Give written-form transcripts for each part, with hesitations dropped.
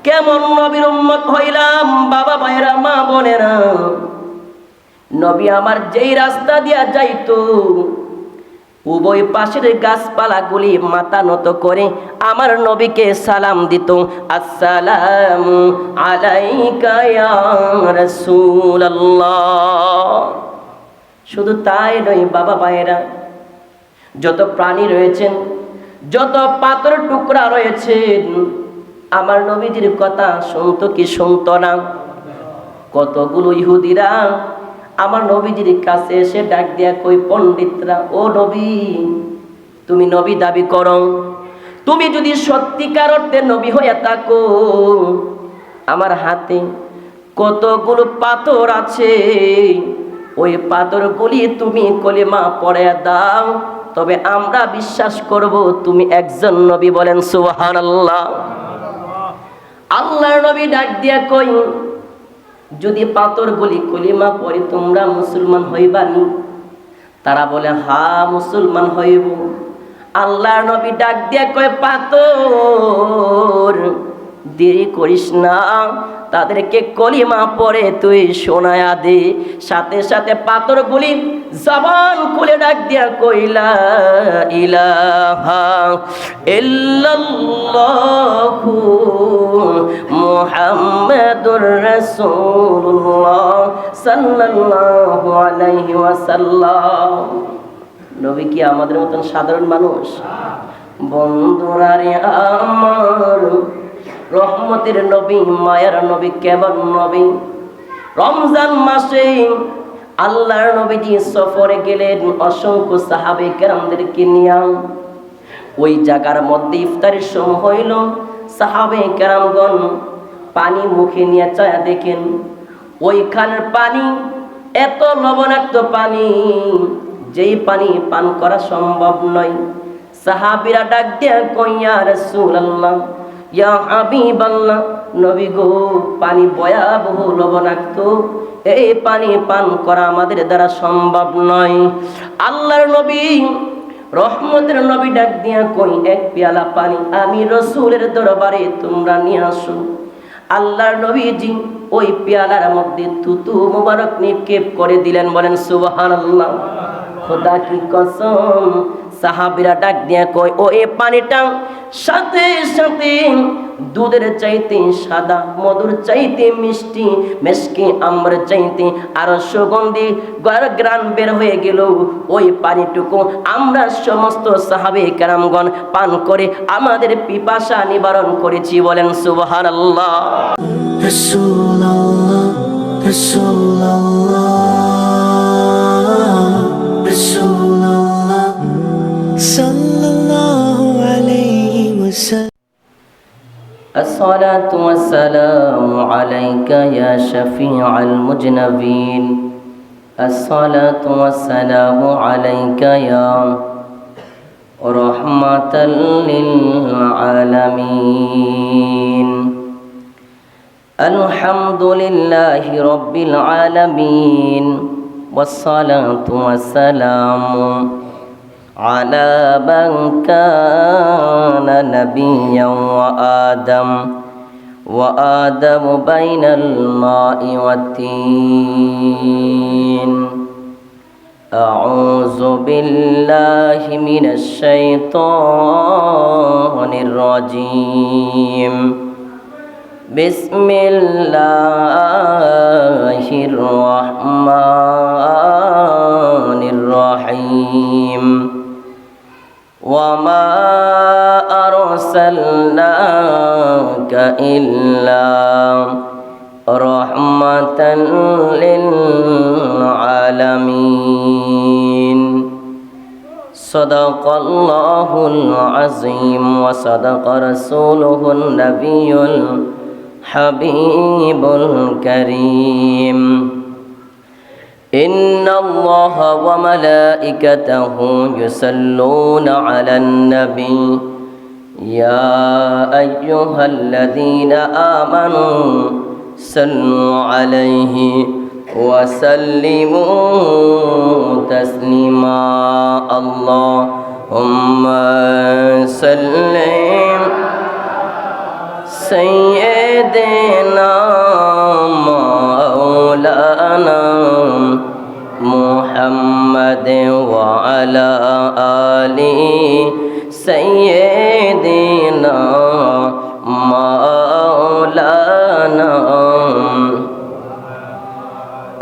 কেমন নবীর উম্মত হইলাম বাবা ভাইরা মা বোনেরা। নবী আমার যেই রাস্তা দিয়া যাইতো উভয় পাশের গাছপালাগুলি মাথা নত করে আমার নবীকে সালাম দিত, আসসালামু আলাইকা ইয়া রাসূলুল্লাহ। শুধু তাই নয় বাবা ভাইরা, যত প্রাণী রয়েছেন, যত পাথর টুকরা রয়েছেন, আমার নবীজির কথা শুনতো কি শুনতো না? কতগুলো ইহুদিরা আমার নবীজির কাছে এসে ডাক দিয়া কই, পণ্ডিতরা, ও নবী, তুমি নবী দাবি করো, তুমি যদি সত্যিকার অর্থে নবী হইয়া থাকো, আমার হাতে কতগুলো পাথর আছে, ওই পাথরগুলি তুমি কলিমা পড়ে দাও, তবে আমরা বিশ্বাস করব তুমি একজন নবী। বলেন সুবহানাল্লাহ। আল্লাহর নবী ডাক দিয়া কই, যদি পাথরগুলি কলিমা পড়ে তোমরা মুসলমান হইবানি? তারা বলে হা, মুসলমান হইব। আল্লাহর নবী ডাক দিয়া কয়, পাথর দেরি করিস না, তাদেরকে কলিমা পড়ে তুই শোনায়া দে। সাথে সাথে পাথরগুলি জবান খুলে ডাক দিয়া কইলা ইলাহা ইল্লাল্লাহু মুহাম্মাদুর রাসূলুল্লাহ সাল্লাল্লাহু আলাইহি ওয়াসাল্লাম। নবী কি আমাদের মতন সাধারণ মানুষ? বন্ধুরা রে আমার, রহমতের নবী, মায়ার নবী, কেমন নবী! রমজান মাসে আল্লাহর নবীজি সফরে গেলেন অসংখ্য সাহাবে কেরামদেরকে নিয়ে। ওই জায়গার মধ্যে ইফতারের সময় হইল, সাহাবে কেরামগণ পানি মুখে নিয়ে চায়া দেখেন ওইখানের পানি এত লবণাক্ত পানি, যেই পানি পান করা সম্ভব নয়। সাহাবীরা ডাক দিয়া কই, ইয়া রাসূলুল্লাহ, ইয়া হাবিবাল্লাহ, নবী গো, পানি ভয়াবহ লবণাক্ত, এই পানি পান করা আমাদের দ্বারা সম্ভব নয়। আল্লাহর নবী, রহমতের নবী ডাক দিয়া কই, এক পেয়ালা পানি আমি রাসূলের দরবারে তোমরা নিয়ে আসো। আল্লাহর নবীজি ওই পেয়ালার মধ্যে থুতু মুবারক নিক্ষেপ করে দিলেন। বলেন সুবহানাল্লাহ। খোদা কি কসম, সাহাবীরা ডাক দিয়া কয়, ও এই পানিটা সাথে সাথে দুধের চাইতে সাদা, মধুর চাইতে মিষ্টি, মেশকি আম্র চাইতে আরো সুগন্ধি ঘ্রাণ বের হয়ে গেল। ওই পানিটুকু আমরা সমস্ত সাহাবে কেরামগণ পান করে আমাদের পিপাসা নিবারণ করেছি। বলেন সুবহানাল্লাহ। রাসূলুল্লাহ, রাসূলুল্লাহ, রাসূলুল্লাহ সাল্লাল্লাহু আলাইহি ওয়াসাল্লাম। আসসালাতু ওয়াসসালামু আলাইকা ইয়া শাফিউল মুজনাবিন। আসসালাতু ওয়াসসালামু আলাইকা ইয়া রাহমাতাল লিল আলামিন। আলহামদুলিল্লাহি রাব্বিল আলামিন, ওয়াসসালাতু ওয়াসসালামু আলা মান কানা নাবিয়্যান ওয়া আদম বাইনাল মাই ওয়াত-তিন। আউযু বিল্লাহি মিনাশ শাইতানির রাজীম। বিসমিল্লাহির রহমানির রহিম। ওয়ামা আরসালনাকা ইল্লা রাহমাতাল লিল আলামিন। সাদাকাল্লাহুল আযীম ওয়া সাদাকা রাসূলুহুন নাবিয়্যুল হাবিবুল কারীম। ইন্নাল্লাহা ওয়া মালাইকাতাহু ইউসাল্লুনা আলান নবী ইয়া আইয়ুহাল্লাযীনা আমানু সাল্লু আলাইহি ওয়া সাল্লিমু তাসলিমা। আল্লাহুম্মা সাল্লি سيدنا مولانا محمد وعلى آل سيدنا مولانا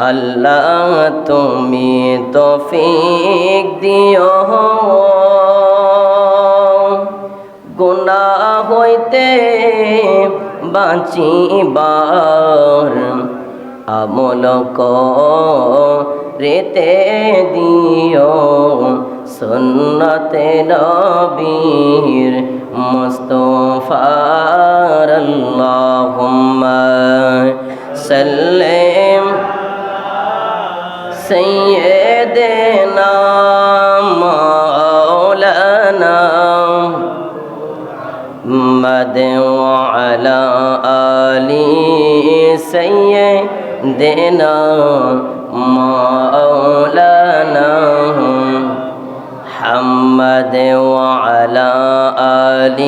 আল্লাহ তুমি তৌফিক দিও গুনাহ হইতে বাঁচিবার আমল করিতে দিও সুন্নতে নবীর মুস্তাফার আল্লাহুম্মা সাল্লিম سيدنا مولانا محمد وعلى آل سيدنا مولانا محمد وعلى آل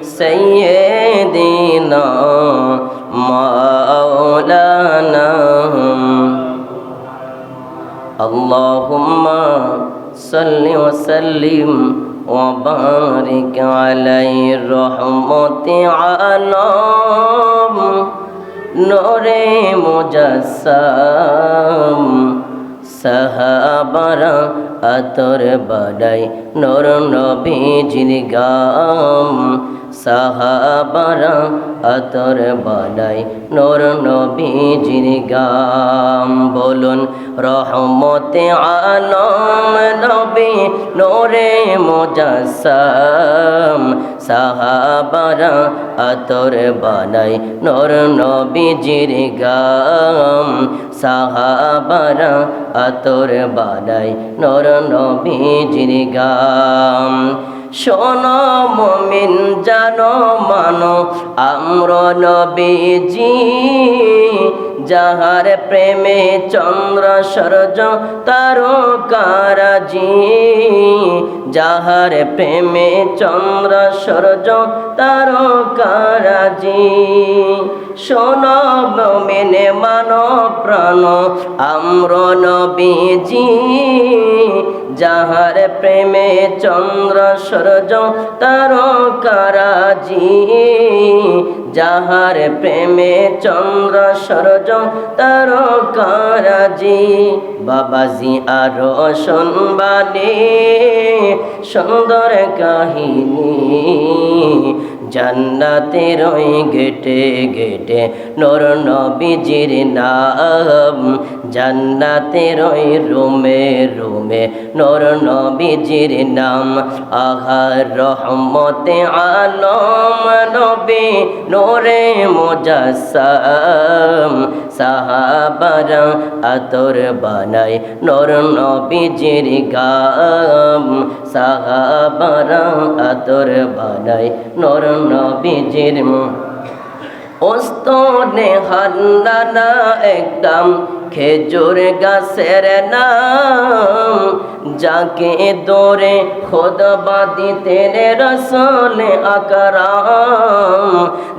سيدنا مولانا اللهم صل وسلم وبارك عليه الرحمة عالم نور مجسم সাহাবারা আতর বাড়াই নর নবীজির গাম সাহাবারা আতর বাড়াই নর নবীজির গাম বলুন রহমতে আলম নবী নূরে মুজাসসাম সাহাবারা আতর বাড়াই নর নবীজির গাম সাহাবারা আতর বাড়াই নর নবীজির গাম শোনো মুমিন জানো মানো আমর নবীজি যাহার প্রেমে চন্দ্র সূর্য তারকারাজি যাহার প্রেমে চন্দ্র সূর্য তারকারাজি শোনো মুমিন মানো প্রাণ আমর নবীজি যাহার প্রেমে চন্দ্র সূর্য তারকারাজি যাহার প্রেমে চন্দ্র সূর্য তারকারাজি বাবাজি আরো শুনবানি সুন্দর কাহিনী জান্নাতের ওই গেটে গেটে নূর নবীজির নাম জান্নাতের ওই রুমে রুমে নূর নবীজির নাম আহার রহমতে আলম নবী নূরে মুজাসসাম সাহাবারা আতর বানাই নূর নবীজির গাম সাহাবারা আতর বানাই নূর নবীজির ওস্তনে হান্নানা একদম খেজুর গাছের নাম যাকে দৌড়ে খুতবা দিতেন রাসূল আকরাম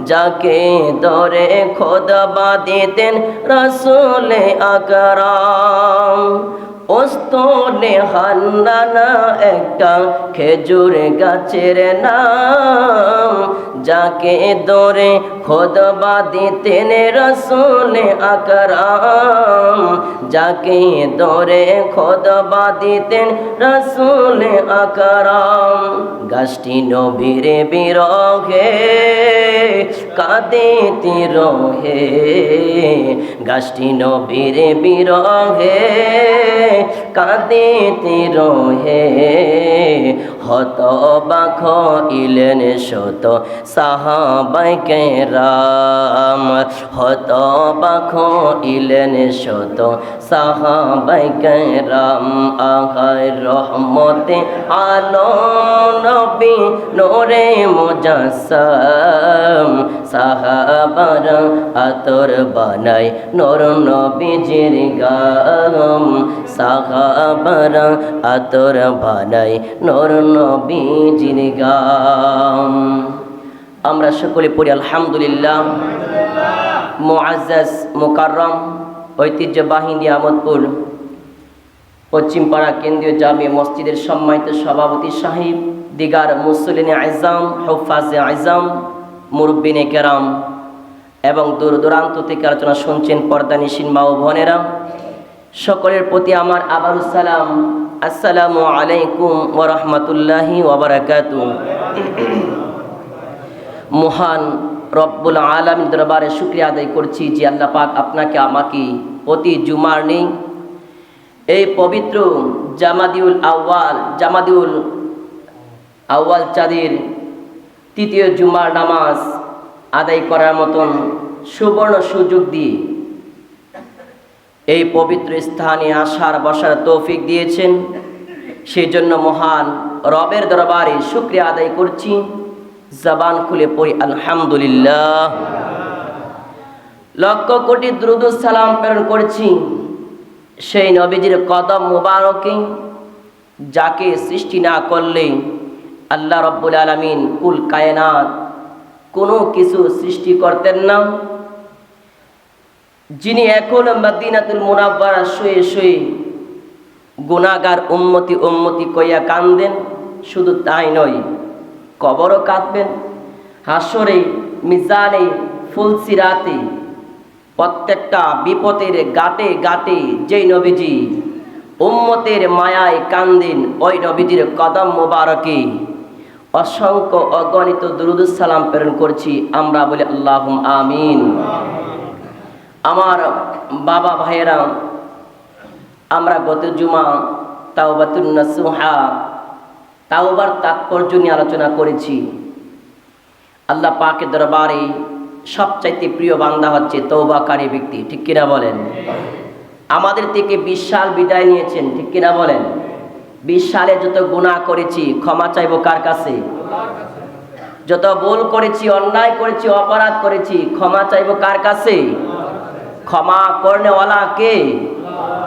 যাকে দৌড়ে খুতবা দিতেন রাসূল আকরাম ওস্তনে হান্নানা একটা খেজুর গাছের নাম যাকে দৌড়ে খুতবা দিতেন রাসূল আকরাম যাকে দৌড়ে খুতবা দিতেন রাসূল আকরাম গাছটি নবীর বিরহে কাঁদিতে রহে গাছটি নবীর বিরহে কাঁদিতে রহে হতবাক হইলেন শত সাহাবায়ে কেরাম হতবাক হইলেন শত সাহাবায়ে কেরাম আহায় রহমতে আলম নবী নূরে মুজাসসাম সাহাবারা আতর বানাই নূর নবীজির গাম সাহাবারা আতর বানাই নূর নবীজির গাম আমরা সকলে পড়ি আলহামদুলিল্লাহ। মুআজ্জাজ মুকাররম ঐতিহ্যবাহী নিয়ামতপুর পশ্চিমপাড়া কেন্দ্রীয় জামে মসজিদের সম্মানিত সভাপতি সাহেব, দিগার মুসল্লিনে আজম, হুফাজে আজম, মুরব্বিনে কেরাম এবং দূর দূরান্ত থেকে আলোচনা শুনছেন পর্দানিশীন মা ও বোনেরা, সকলের প্রতি আমার আবারুস সালাম, আসসালামু আলাইকুম ওয়া রাহমাতুল্লাহি ওয়া বারাকাতুহু। মহান রব্বুল আলামিন দরবারে শুকরিয়া আদায় করছি যে আল্লাহ পাক আপনাকে আমাকে প্রতি জুমার নেই এই পবিত্র জামাদিউল আউয়াল চাঁদের তৃতীয় জুমার নামাজ আদায় করার মতন সুবর্ণ সুযোগ দিয়ে এই পবিত্র স্থানে আসার বসার তৌফিক দিয়েছেন। সেই জন্য মহান রবের দরবারে শুকরিয়া আদায় করছি। জবান খুলে পড়ি আলহামদুলিল্লাহ। লক্ষ কোটি দুরূদ ও সালাম প্রেরণ করছি সেই নবীজির কদম মুবারকে, যাকে সৃষ্টি না করলে আল্লাহ রব্বুল আলামিন কুল কায়নাত কোনো কিছু সৃষ্টি করতেন না, যিনি এখন মদিনাতুল মুনাওয়ারা শুয়ে শুয়ে গুনাহগার উম্মতি কইয়া কান্দেন। শুধু তাই নয়, কবরও কাঁদবেন, হাসরে, মিজানে, ফুলসিরাতে, প্রত্যেকটা বিপদের ঘাটে ঘাটে যেই নবীজি উম্মতের মায়ায় কান্দেন, ওই নবীজির কদম মুবারকে অসংখ্য অগণিত দুরূদ সালাম প্রেরণ করছি। আমরা বলি আল্লাহুম্মা আমিন। আমার বাবা ভাইয়েরা, আমরা গত জুমা তাওবাতুন নাসুহা, তাওবার তাৎপর্য নিয়ে আলোচনা করেছি। আল্লাহ পাকের দরবারে সবচাইতে প্রিয় বান্দা হচ্ছে তওবাকারী ব্যক্তি, ঠিক কিনা বলেন? আমাদের থেকে 20 সাল বিদায় নিয়েছেন, ঠিক কিনা বলেন? 20 সালে যত গুনাহ করেছি ক্ষমা চাইবো কার কাছে? যত ভুল করেছি, অন্যায় করেছি, অপরাধ করেছি ক্ষমা চাইবো কার কাছে? ক্ষমা করনেওয়ালা কে?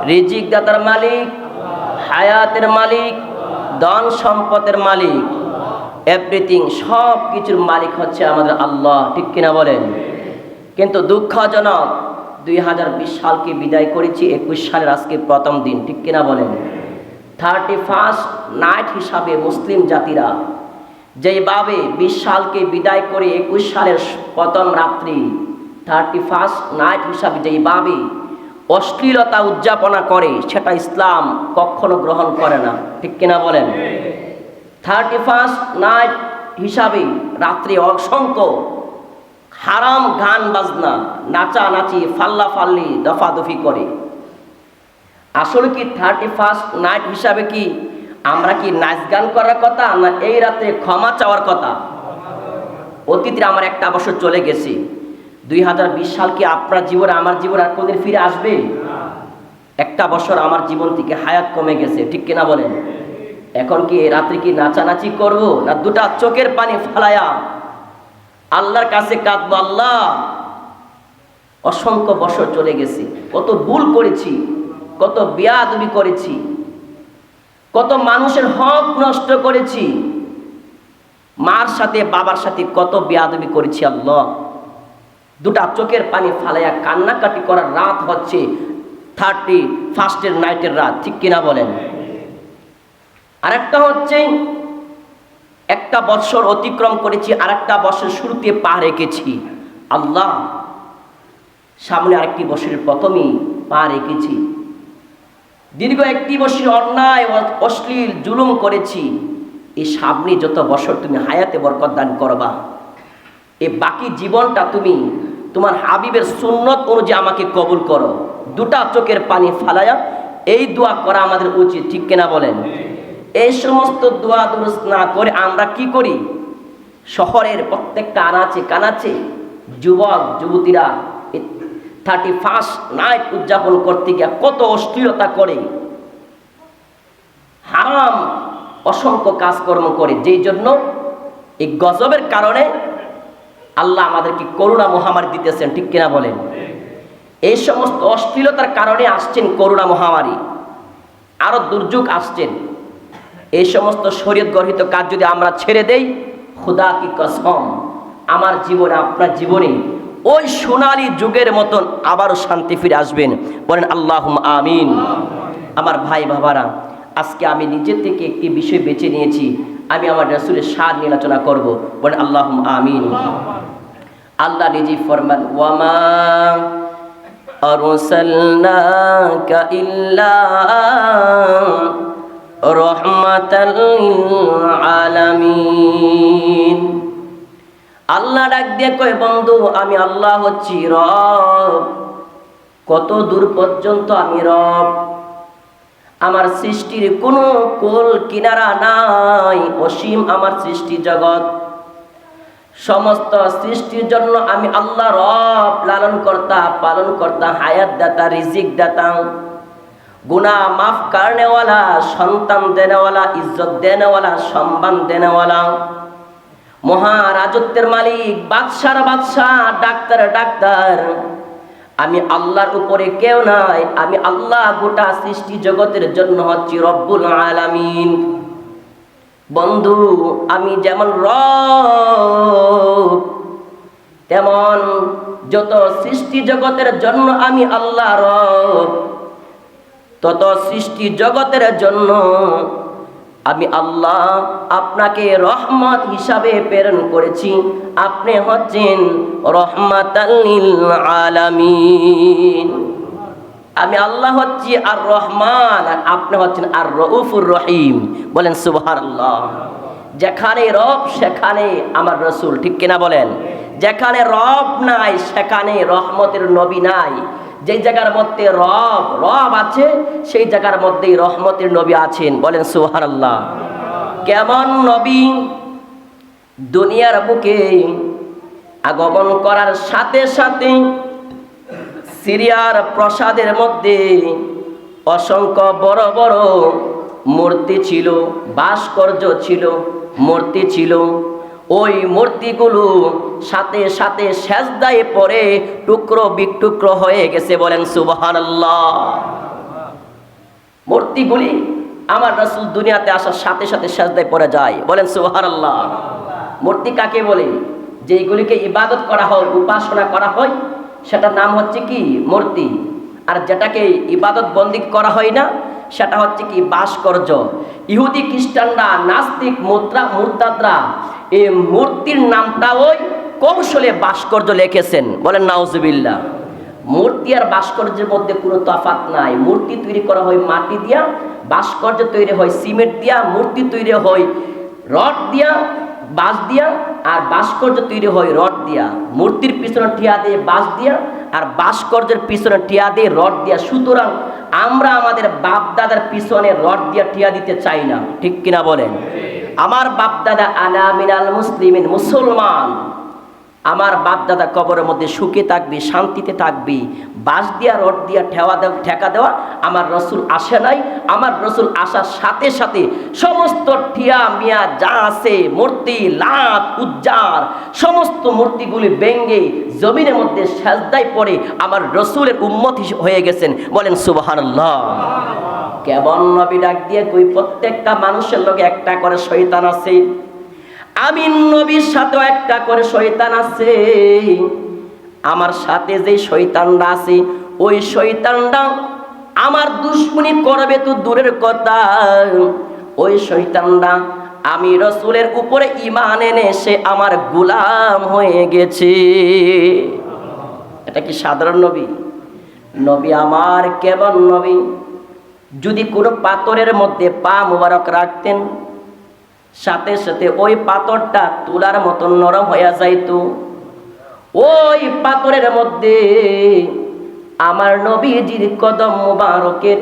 রিজিক দাতার মালিক, হায়াতের মালিক, ধন সম্পদের মালিক, এভরিথিং, সব কিছুর মালিক হচ্ছে আমাদের আল্লাহ, ঠিক কিনা বলেন? কিন্তু দুঃখজনক 2020 সালকে বিদায় করেছি 21 সালের আজকে প্রথম দিন, ঠিক কিনা বলেন? 31st নাইট হিসাবে মুসলিম জাতিরা যেইভাবে 20 সালকে বিদায় করে 21 সালের প্রথম রাত্রি 31st নাইট হিসাবে যেইভাবে অশ্লীলতা উদযাপনা করে, সেটা ইসলাম কখনো গ্রহণ করে না, ঠিক কিনা বলেন? 31st নাইট হিসাবে রাত্রে অসংখ্য হারাম গান বাজনা, নাচানাচি, ফাল্লাফাল্লি, দফাদফি করে। আসলে কি 31st নাইট হিসাবে কি আমরা কি নাচ গান করার কথা, না এই রাতে ক্ষমা চাওয়ার কথা? অতীতে আমার একটা বছর চলে গেছে। 2020 সাল কি আপনার জীবন আমার জীবন আর কোনদিন ফিরে আসবে? একটা বছর আমার জীবন থেকে হায়াত কমে গেছে, ঠিক কিনা বলেন? এখন কি রাত্রে কি নাচানাচি করব, না দুটা চোখের পানি ফালায়া আল্লাহর কাছে কাঁদবো? আল্লাহ, অসংখ্য বছর চলে গেছে, কত ভুল করেছি, কত বেয়াদবি করেছি, কত মানুষের হক নষ্ট করেছি, মার সাথে বাবার সাথে কত বেয়াদবি করেছি। আল্লাহ, দুটা চোখের পানি ফালাইয়া কান্নাকাটি করার রাত হচ্ছে 31st নাইটের রাত, ঠিক কিনা বলেন? আরেকটা হচ্ছে একটা বছর অতিক্রম করেছি, আরেকটা বছর শুরুতে পা রেখেছি। আল্লাহ, সামনে আরেকটি বছরের প্রথমেই পা রেখেছি। দীর্ঘ একটি বছর অন্যায় অশ্লীল জুলুম করেছি। এই সামনে যত বছর তুমি হায়াতে বরকত দান করবা, এই বাকি জীবনটা তুমি তোমার হাবিবের সুন্নত অনুযায়ী আমাকে কবুল করো। দুটা চোখের পানি ফালায়া এই দোয়া করা আমাদের উচিত, ঠিক কিনা বলেন? এই সমস্ত দোয়া দুরুস্ত না করে আমরা কি করি? শহরের প্রত্যেকটা আনাচে কানাচে যুবক যুবতীরা 31st নাইট উদযাপন করতে গিয়ে কত অশ্লীলতা করে, হারাম অসংখ্য কাজকর্ম করে, যেই জন্য এই গজবের কারণে আল্লাহ আমাদেরকে করোনা মহামারী দিতেছেন, ঠিক কিনা বলেন? এই সমস্ত অশ্লীলতার কারণে আসছেন করোনা মহামারী, আরো দুর্যোগ আসছেন। এই সমস্ত শরীয়ত গর্হিত কাজ যদি আমরা ছেড়ে দেই, খুদা কি কসম, আমার জীবনে, আপনার জীবনে ওই সোনালী যুগের মতন আবারও শান্তি ফিরে আসবেন। বলেন আল্লাহুম্মা আমিন। আমার ভাই বাবারা, আজকে আমি নিজের থেকে একটি বিষয় বেছে নিয়েছি, আমি আমার রাসূলের শান নিয়ে আলোচনা করব। বলেন আল্লাহুম্মা আমিন। আল্লাহ নিজেই ফরমান, ওয়ামা আরসালনাকা ইল্লা রাহমাতাল লিল আলামিন। আল্লাহ ডাক দিয়ে কয়, বন্ধু আমি আল্লাহ হচ্ছি রব। কত দূর পর্যন্ত আমি রব, আমার সৃষ্টির কোনো কোল কিনারা নাই, অসীম আমার সৃষ্টি জগৎ। সমস্ত সৃষ্টির জন্য আমি আল্লাহ রব, লালন কর্তা, পালন কর্তা, হায়াত দাতা, রিজিক দাতা, গুনাহ মাফ করনেওয়ালা, সন্তান দেনেওয়ালা, ইজ্জত দেনেওয়ালা, সম্মান দেনেওয়ালা, মহারাজত্বের মালিক, বাদশার বাদশাহ, ডাক্তার ডাক্তার। আমি আল্লাহর উপরে কেউ নাই, আমি আল্লাহ গোটা সৃষ্টি জগতের জন্য হচ্ছি রব্বুল আলামিন। বন্ধু আমি যেমন রব, তেমন যত সৃষ্টি জগতের জন্য আমি আল্লাহ রব, তত সৃষ্টি জগতের জন্য আমি আল্লাহ আপনাকে রহমত হিসাবে প্রেরণ করেছি। আপনি হচ্ছেন রহমাতাল লিল আলামিন। আমি আল্লাহ হচ্ছি আর রহমান, আর আপনি হচ্ছেন আর রউফুর রহিম। বলেন সুবহানাল্লাহ। যেখানে রব সেখানে আমার রসুল, ঠিক কিনা বলেন? যেখানে রব নাই সেখানে রহমতের নবী নাই। যেই জায়গার মধ্যে রব আছে সেই জায়গার মধ্যেই রহমতের নবী আছেন। বলেন সুবহানাল্লাহ। কেমন নবী? দুনিয়ার বুকে আগমন করার সাথে সাথে সিরিয়ার প্রাসাদের মধ্যে অসংখ্য বড় বড় মূর্তি ছিল, ভাস্কর্য ছিল, মূর্তি ছিল। ওই মূর্তিগুলো সাথে সাথে সেজদায় পড়ে টুকরো বিটুকরো হয়ে গেছে। বলেন সুবহানাল্লাহ। মূর্তিগুলি আমার রাসূল দুনিয়াতে আসার সাথে সাথে সেজদায় পড়ে যায়। বলেন সুবহানাল্লাহ। মূর্তি কাকে বলে? যেইগুলিকে ইবাদত করা হয়, উপাসনা করা হয়, সেটার নাম হচ্ছে কি? মূর্তি। আর যেটাকে ইবাদত বন্দি করা হয় না সেটা হচ্ছে কি? ভাস্কর্য। ইহুদি খ্রিস্টানরা, নাস্তিক, মুরতাদরা এই মূর্তির নামটা ওই কৌশলে ভাস্কর্য লিখেছেন। বলেন নাউজুবিল্লাহ। মূর্তি আর ভাস্কর্যের মধ্যে কোনো তফাৎ নাই। মূর্তি তৈরি করা হয় মাটি দিয়া, ভাস্কর্য তৈরি হয় সিমেন্ট দিয়া, মূর্তি তৈরি হয় রড দিয়া, বাঁশ দিয়া, আর ভাস্কর্য তৈরি হয় রড দিয়া। মূর্তির পিছনে টিয়া দিয়ে বাঁশ দিয়া, আর ভাস্কর্যের পিছনে টিয়া দিয়ে রড দিয়া। সুতরাং আমরা আমাদের বাপ দাদার পিছনে রড দিয়া টিয়া দিতে চাই না, ঠিক কিনা বলেন? আমার বাপ দাদা আনা মিনাল মুসলিমিন, মুসলমান। আমার বাপ দাদা কবরের মধ্যে সুখে থাকবি, শান্তিতে থাকবি। বাঁশ দিয়া রড দিয়া ঠেকা দেওয়া আমার রসুল আসে নাই। আমার রসুল আসার সাথে সাথে সমস্ত ঠিয়া মিয়া যা আছে, মূর্তি, লাত, উজ্জার, সমস্ত মূর্তিগুলি ভেঙ্গে জমিনের মধ্যে সেজদায় পড়ে আমার রসুলের উম্মত হয়ে গেছেন। বলেন সুবহানাল্লাহ। কেমন নবী ডাক দিয়ে কই, প্রত্যেকটা মানুষের লগে একটা করে শয়তান আছে। আমি নবীর সাথেও একটা করে শয়তান আছে। আমার সাথে যে শয়তানরা আছে, ওই শয়তানরা আমার দুশমনি করবে তো দূরের কথা, ওই শয়তানরা আমি রসুলের উপরে ঈমান এনে সে আমার গোলাম হয়ে গেছে। এটা কি সাধারণ নবী? নবী আমার কেমন নবী? যদি কোনো পাথরের মধ্যে পা মুবারক রাখতেন, সাথে সাথে ওই পাথরটা তুলার মতো নরম হয়ে যাইতো। ওই পাথরের মধ্যে আমার নবীজির কদম মুবারকের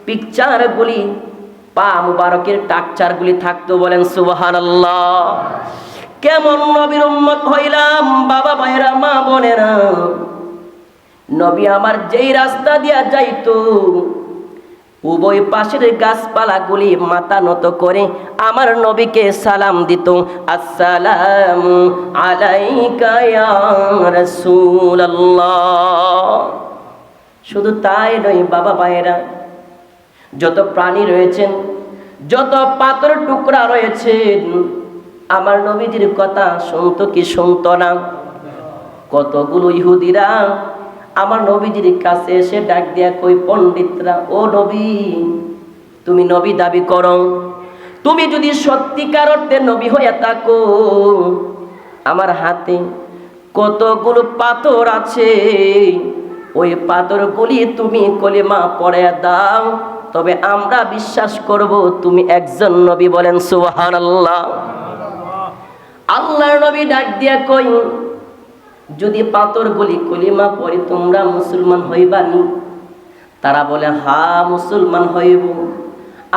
পিকচারগুলি, পা মুবারকের টাকচারগুলি থাকতো। বলেন সুবহানাল্লাহ। কেমন নবীর উম্মত হইলাম বাবা ভাইরা, মা বোনেরা। নবী আমার যেই রাস্তা দিয়া যাইতো, উভয় পাশের গাছপালাগুলি মাথা নত করে আমার নবীকে সালাম দিত, আসসালামু আলাইকা ইয়া রাসূলুল্লাহ। শুধু তাই নয় বাবা ভাইয়েরা, যত প্রাণী রয়েছেন, যত পাথর টুকরা রয়েছেন, আমার নবীজির কথা শুনতো কি শুনতো না? কতগুলো ইহুদিরা আমার নবীজির কাছে এসে ডাক দিয়া কই, পণ্ডিতরা, ও নবী, তুমি নবী দাবি করো, তুমি যদি সত্যিকার অর্থে নবী হয়ে থাকো, আমার হাতে কতগুলো পাথর আছে, ওই পাথরগুলি তুমি কলিমা পড়ে দাও, তবে আমরা বিশ্বাস করব তুমি একজন নবী। বলেন সুবহানাল্লাহ। আল্লাহর নবী ডাক দিয়া কই, যদি পাথরগুলি কলিমা পড়ে তোমরা মুসলমান হইবানি? তারা বলে, হ্যাঁ মুসলমান হইব।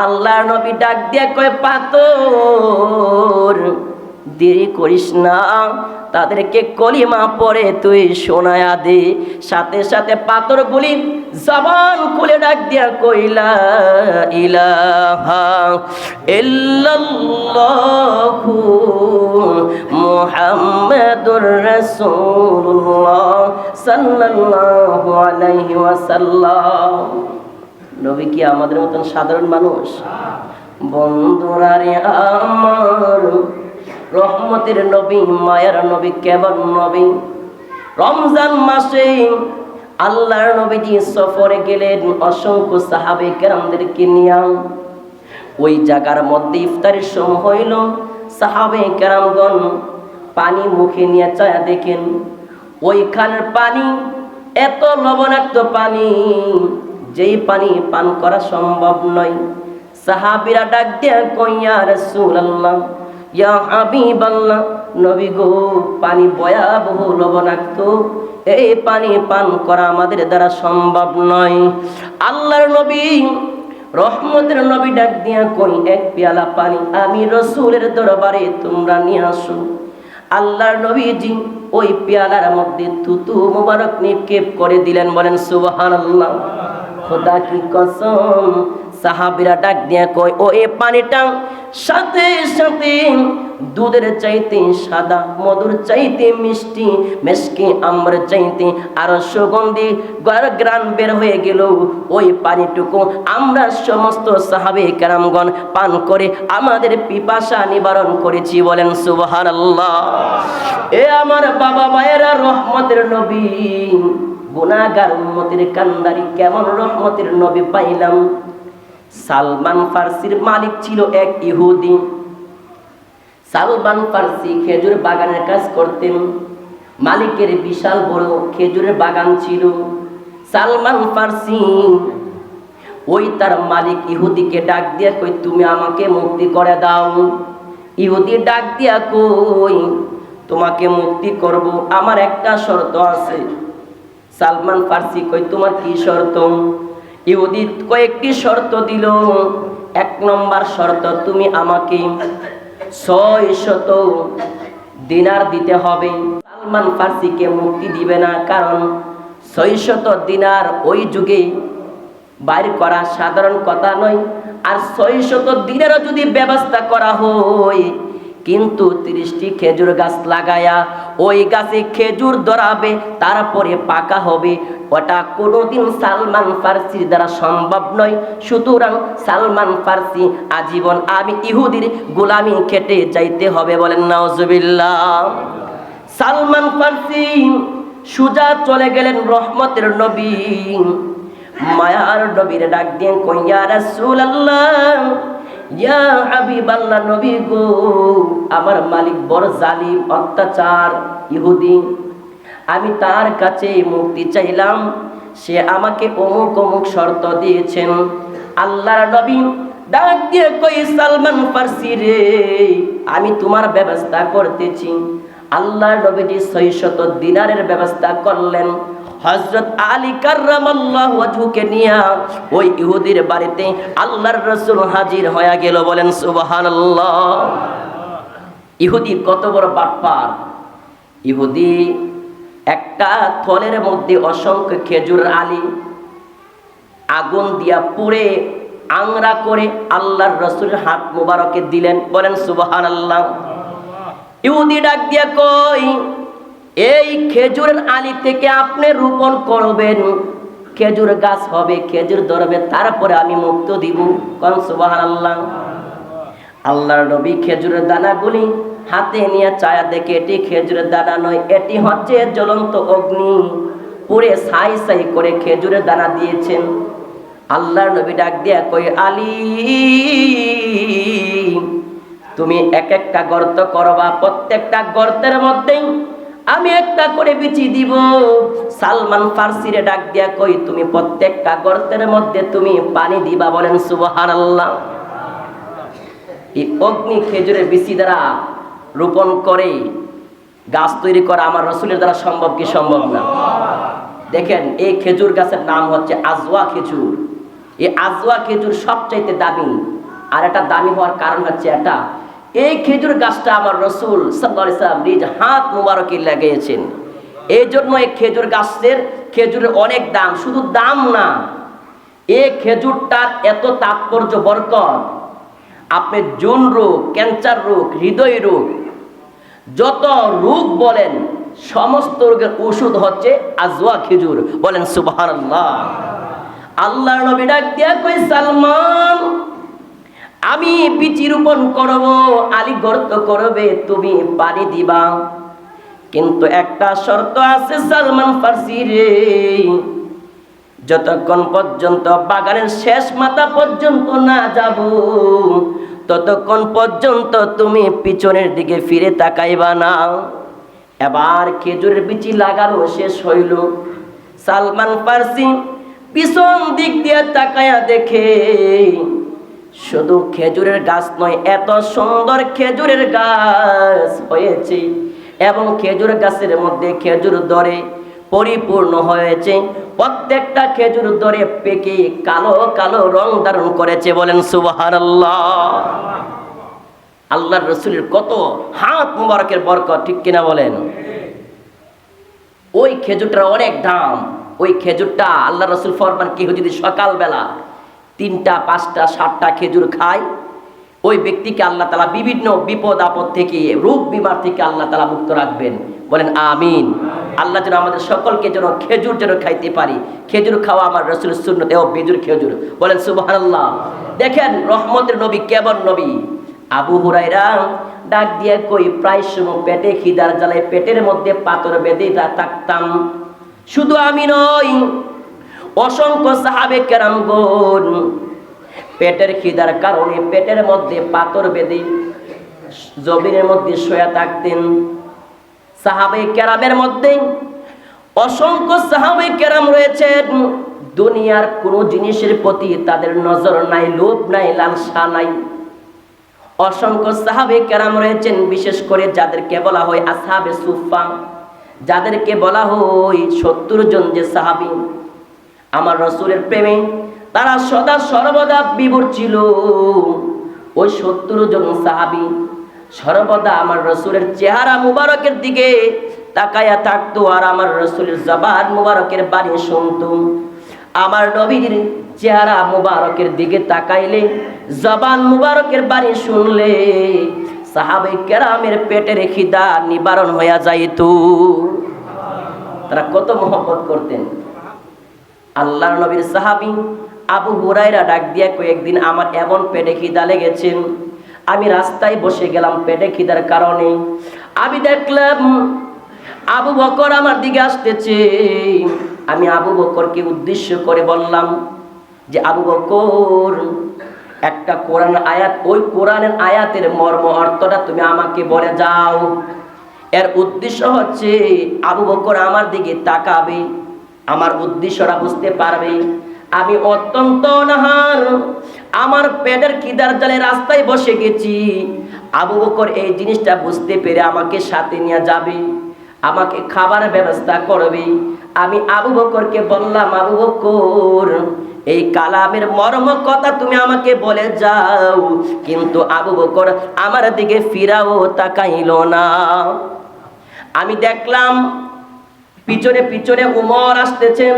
আল্লাহর নবী ডাক দিয়া কয়, পাথর, দেরি করিস না, তাদেরকে কলিমা পড়ে তুই শোনায়া দে। সাথে সাথে পাথরগুলি জবান খুলে ডাক দিয়া কইলা, ইলাহা ইল্লাল্লাহু মুহাম্মাদুর রাসূলুল্লাহ সাল্লাল্লাহু আলাইহি ওয়াসাল্লাম। নবী কি আমাদের মতন সাধারণ মানুষ? বন্ধুরা রে আমার, রহমতের নবী, মায়ার নবী, কেমন নবী! রমজান মাসে আল্লাহর নবীজি সফরে গেলেন অসংখ্য সাহাবে কেরামদেরকে নিয়ে। ওই জায়গার মধ্যে ইফতারের সময় হইল, সাহাবে কেরামগণ পানি মুখে নিয়ে চায়া দেখেন ওইখানের পানি এত লবণাক্ত পানি, যেই পানি পান করা সম্ভব নয়। সাহাবীরা ডাক দিয়া কই, ইয়া রাসূলুল্লাহ, ইয়া হাবিবাল্লাহ, নবী গো, পানি ভয়াবহ লবণাক্ত, এই পানি পান করা আমাদের দ্বারা সম্ভব নয়। আল্লাহর নবী, রহমতের নবী ডাক দিয়া কই, এক পেয়ালা পানি আমি রাসূলের দরবারে তোমরা নিয়ে আসো। আল্লাহর নবীজি ওই পেয়ালার মধ্যে থুতু মুবারক নিক্ষেপ করে দিলেন। বলেন সুবহানাল্লাহ। খোদা কি কসম, সাহাবীরা ডাক দিয়া কয়, ও এই পানিটা সাথে সাথে দুধের চাইতে সাদা, মধুর চাইতে মিষ্টি, মেশকি আম্র চাইতে আরো সুগন্ধি ঘ্রাণ বের হয়ে গেল। ওই পানিটুকু আমরা সমস্ত সাহাবে কেরামগণ পান করে আমাদের পিপাসা নিবারণ করেছি। বলেন সুবহানাল্লাহ। এ আমার বাবা মায়েরা, রহমতের নবী, গুনাহগার উম্মতের কান্দারি, কেমন রহমতের নবী পাইলাম। সালমান ফার্সির মালিক ছিল এক ইহুদি। সালমান ফার্সি খেজুর বাগানের কাজ করতেন। মালিকের বিশাল বড় খেজুরের বাগান ছিল। সালমান ফার্সি ওই তার মালিক ইহুদিকে ডাক দিয়া কই, তুমি আমাকে মুক্তি করে দাও। ইহুদি ডাক দিয়া কই, তোমাকে মুক্তি করব, আমার একটা শর্ত আছে। সালমান ফার্সি কই, তোমার কি শর্ত? ইহুদি কয়েকটি শর্ত দিল। এক নম্বর শর্ত, তুমি আমাকে 600 দিনার দিতে হবে। সালমান ফার্সিকে মুক্তি দিবে না, কারণ 600 দিনার ওই যুগে বাইর করা সাধারণ কথা নয়। আর 600 দিনেরও যদি ব্যবস্থা করা হয়, কিন্তু 30টি খেজুর গাছ লাগায়া ওই গাছে খেজুর ধরাবে, তারপরে পাকা হবে, ওটা কোনোদিন সালমান ফার্সির দ্বারা সম্ভব নয়। সুতরাং সালমান ফার্সি আজীবন আমি ইহুদির গোলামি খেটে যাইতে হবে। বলেন নাউজুবিল্লাহ। সালমান ফার্সি সুজা চলে গেলেন রহমতের নবী, মায়ার নবীর ডাক দিয়ে কই, ইয়া রাসূলুল্লাহ, ইয়া হাবিবাল্লাহ, নবী গো, আমার মালিক বড় জালিম, অত্যাচার ইহুদি। আমি তার কাছে মুক্তি চাইলাম, সে আমাকে অমুক অমুক শর্ত দিয়েছেন। আল্লাহর নবী ডাক দিয়ে কই, সালমান ফার্সি রে, আমি তোমার ব্যবস্থা করতেছি। আল্লাহর নবীজি 600 দিনারের ব্যবস্থা করলেন। হযরত আলী কাররামাল্লাহু ওয়াজহুকে নিয়া ওই ইহুদির বাড়িতে আল্লাহর রাসূল হাজির হয়ে গেল। বলেন সুবহানাল্লাহ। ইহুদি কত বড় বাটপার! ইহুদি একটা থলের মধ্যে অসংখ্য খেজুর আলী আগুন দিয়া পুড়ে আংরা করে আল্লাহর রাসূলের হাত মুবারকে দিলেন। বলেন সুবহানাল্লাহ। ইহুদি ডাক দিয়া কই, এই খেজুরের আলী থেকে আপনি রোপণ করবেন, খেজুর গাছ হবে, খেজুর ধরবে, তারপরে আমি মুক্ত দিব। কোন সুবহানাল্লাহ। আল্লাহর নবী খেজুরের দানাগুলি হাতে নিয়ে চায়া দেখে এটি খেজুরের দানা নয়, এটি হচ্ছে জ্বলন্ত অগ্নি, পুড়ে ছাই ছাই করে খেজুরের দানা দিয়েছেন। আল্লাহর নবী ডাক দিয়া কই, আলী তুমি এক একটা গর্ত করবা, প্রত্যেকটা গর্তের মধ্যে আমি একটা করে বিচি দিব। সালমান ফার্সিরে ডাক দিয়া কই, তুমি প্রত্যেকটা গর্তের মধ্যে তুমি পানি দিবা। বলেন সুবহানাল্লাহ। এই অগ্নি খেজুরের বিচি দ্বারা রোপণ করে গাছ তৈরি করা আমার রাসূলের দ্বারা সম্ভব কি সম্ভব না? দেখেন এই খেজুর গাছের নাম হচ্ছে আজওয়া খেজুর। এই আজওয়া খেজুর সবচাইতে দামি। আর এটা দামি হওয়ার কারণ হচ্ছে এটা, এই খেজুর গাছটা আমার রাসূল সাল্লাল্লাহু আলাইহি ওয়াসাল্লাম নিজ হাত মুবারকে লাগিয়েছেন। এই জন্য এই খেজুর গাছের খেজুরের অনেক দাম। শুধু দাম না, এই খেজুরটার এত তাৎপর্য, বরকত। আপনি জুন রোগ, ক্যান্সার রোগ, হৃদয় রোগ, যত রোগ বলেন সমস্ত রোগের ওষুধ হচ্ছে আজওয়া খেজুর। বলেন সুবহানাল্লাহ। আল্লাহর নবী ডাক দিয়া কই, সালমান আমি বীজ রোপণ করব, আলী গর্ত করবে, তুমি পানি দিবা। কিন্তু একটা শর্ত আছে সালমান ফার্সি রে, যতক্ষণ পর্যন্ত বাগানের শেষ মাথা পর্যন্ত না যাব, ততক্ষণ পর্যন্ত তুমি পিছনের দিকে ফিরে তাকাইবা না। এবার খেজুরের বিচি লাগানো শেষ হইল। সালমান ফার্সি পিছন দিক দিয়ে তাকায়া দেখে শুধু খেজুরের গাছ নয়, এত সুন্দর খেজুরের গাছ হয়েছে এবং খেজুর গাছের মধ্যে খেজুর ধরে পরিপূর্ণ হয়েছে। প্রত্যেকটা খেজুর ধরে পেকে কালো কালো রং ধারণ করেছে। বলেন সুবহানাল্লাহ। আল্লাহর রাসূলের কত হাত মুবারকের বরকত, ঠিক কিনা বলেন? ওই খেজুরটার অনেক দাম। ওই খেজুরটা আল্লাহর রাসূল ফরমান, কেউ যদি সকালবেলা 3টা 5টা 7টা খেজুর খায়, ওই ব্যক্তিকে আল্লাহ তাআলা বিভিন্ন বিপদ আপদ থেকে, রোগ বিমার থেকে আল্লাহ তাআলা মুক্ত রাখবেন। বলেন আমিন। আল্লাহ যেন আমাদের সকলকে যেন খেজুর যেন খাইতে পারি। খেজুর খাওয়া আমার রাসূলের সুন্নাত, ও বেজুর খেজুর। বলেন সুবহানাল্লাহ। দেখেন রহমতের নবী কেমন নবী। আবু হুরায়রা ডাক দিয়ে কই, প্রায় সময় পেটে খিদার জ্বালায় পেটের মধ্যে পাথর বেঁধে থাকতাম। শুধু আমি নই, অসংখ্য সাহাবে কেরামগণ পেটের খিদার কারণে পেটের মধ্যে পাথর বেঁধে জমিনের মধ্যে শুয়ে থাকতেন। সাহাবে কেরামের মধ্যে অসংখ্য সাহাবে কেরাম রয়েছেন, দুনিয়ার কোনো জিনিসের প্রতি তাদের নজর নাই, লোভ নাই, লালসা নাই। অসংখ্য সাহাবে কেরাম রয়েছেন, বিশেষ করে যাদেরকে বলা হয় আসহাবে সুফা, যাদেরকে বলা হয় 70 জন যে সাহাবী আমার রাসূলের প্রেমে তারা সদা সর্বদা বিভোর ছিল। ওই 70 জন সাহাবী সর্বদা আমার রাসূলের চেহারা মুবারকের দিকে তাকায়া থাকতো আর আমার রাসূলের জবান মুবারকের বাণী শুনতো। আমার নবীর চেহারা মুবারকের দিকে তাকাইলে, জবান মুবারকের বাণী শুনলে সাহাবে কেরামের পেটের খিদা নিবারণ হইয়া যাইত। তারা কত মহব্বত করতেন। আল্লাহর নবীর সাহাবী আবু হুরায়রা ডাক দিয়া কয়েকদিন, আমার এমন পেটে খিদা লেগেছে, আমি রাস্তায় বসে গেলাম পেটে খিদার কারণে। আমি দেখলাম আবু বকর আমার দিকে আসতেছে। আমি আবু বকরকে উদ্দেশ্য করে বললাম যে, আবু বকর, একটা কোরআন আয়াত, ওই কোরআনের আয়াতের মর্ম অর্থটা তুমি আমাকে বলে যাও। এর উদ্দেশ্য হচ্ছে আবু বকর আমার দিকে তাকাবে, আমার উদ্দেশ্যটা বুঝতে পারবে। আমি অত্যন্ত অনাহার, আমার পেটের খিদার জ্বালে রাস্তায় বসে গেছি। আবু বকর এই জিনিসটা বুঝতে পেরে আমাকে সাথে নিয়ে যাবে, আমাকে খাবারের ব্যবস্থা করবে। আমি আবু বকরকে বললাম, আবু বকর, এই কালামের মর্ম কথা তুমি আমাকে বলে যাও। কিন্তু আবু বকর আমার দিকে ফিরাও তাকাইল না। আমি দেখলাম পিছনে পিছনে উমর আসতেছেন।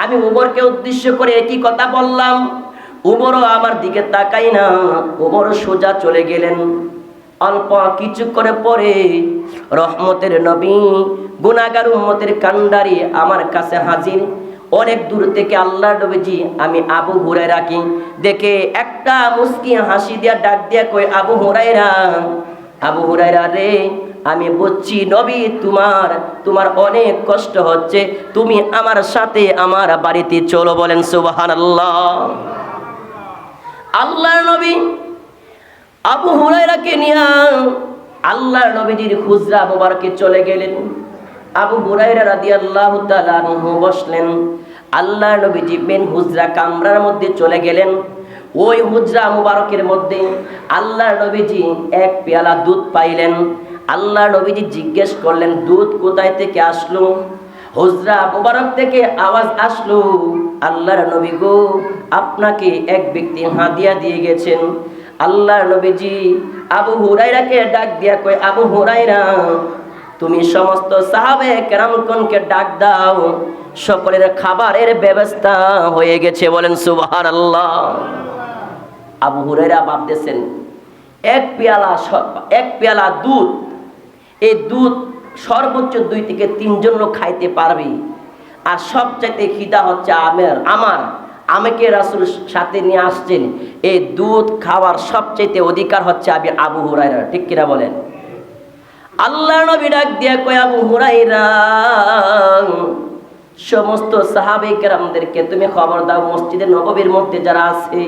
আমি উমরকে উদ্দেশ্য করে একই কথা বললাম। উমরও আমার দিকে তাকাই না, উমর সোজা চলে গেলেন। অল্প কিছুক্ষণ পরে রহমতের নবী, গুনাহগার উম্মতের কান্ডারি আমার কাছে হাজির। অনেক দূর থেকে আল্লাহর নবীজি আমি আবু হুরায়রাকে দেখে একটা মুস্কি হাসি দিয়া ডাক দিয়া কই, আবু হুরায়রা, আবু হুরায়রা রে, আমি বুঝছি নবী তোমার অনেক কষ্ট হচ্ছে, তুমি আমার সাথে আমার বাড়িতে চলো। বলেন সুবহানাল্লাহ। আল্লাহর নবী আবু হুরায়রাকে নিয়ে আল্লাহর নবীজির হুজরা মুবারকে চলে গেলেন। আবু হুরায়রা রাদিয়াল্লাহু তাআলা আনহু বসলেন। আল্লাহর নবীজি মেন হুজরা কামরার মধ্যে চলে গেলেন। ওই হুজরা মুবারকের মধ্যে আল্লাহর নবীজি এক পেয়ালা দুধ পাইলেন। আল্লাহর নবীজি জিজ্ঞেস করলেন, দুধ কোথায় থেকে আসলো? হুজরা মুবারক থেকে আওয়াজ আসলো, আল্লাহর নবী গো, আপনাকে এক ব্যক্তি হাদিয়া দিয়ে গেছেন। আল্লাহর নবীজি আবু হুরায়রাকে ডাক দিয়া কয়, আবু হুরায়রা, তুমি সমস্ত সাহাবে কেরামগণকে ডাক দাও, সকলের খাবারের ব্যবস্থা হয়ে গেছে। বলেন সুবহানাল্লাহ। আবু হুরায়রা ভাবতেছেন, এক পেয়ালা দুধ, এই দুধ সর্বোচ্চ 2 থেকে 3 জন লোক খাইতে পারবে। আর সবচাইতে খিদা হচ্ছে আমাকে রাসূল সাথে নিয়ে আসছেন, এই দুধ খাওয়ার সবচাইতে অধিকার হচ্ছে আবু হুরায়রা। ঠিক কিনা বলেন? আল্লাহর নবী ডাক দিয়া কয়, আবু হুরায়রা, সমস্ত সাহাবে কেরামদেরকে তুমি খবর দাও, মসজিদে নববীর মধ্যে যারা আছে।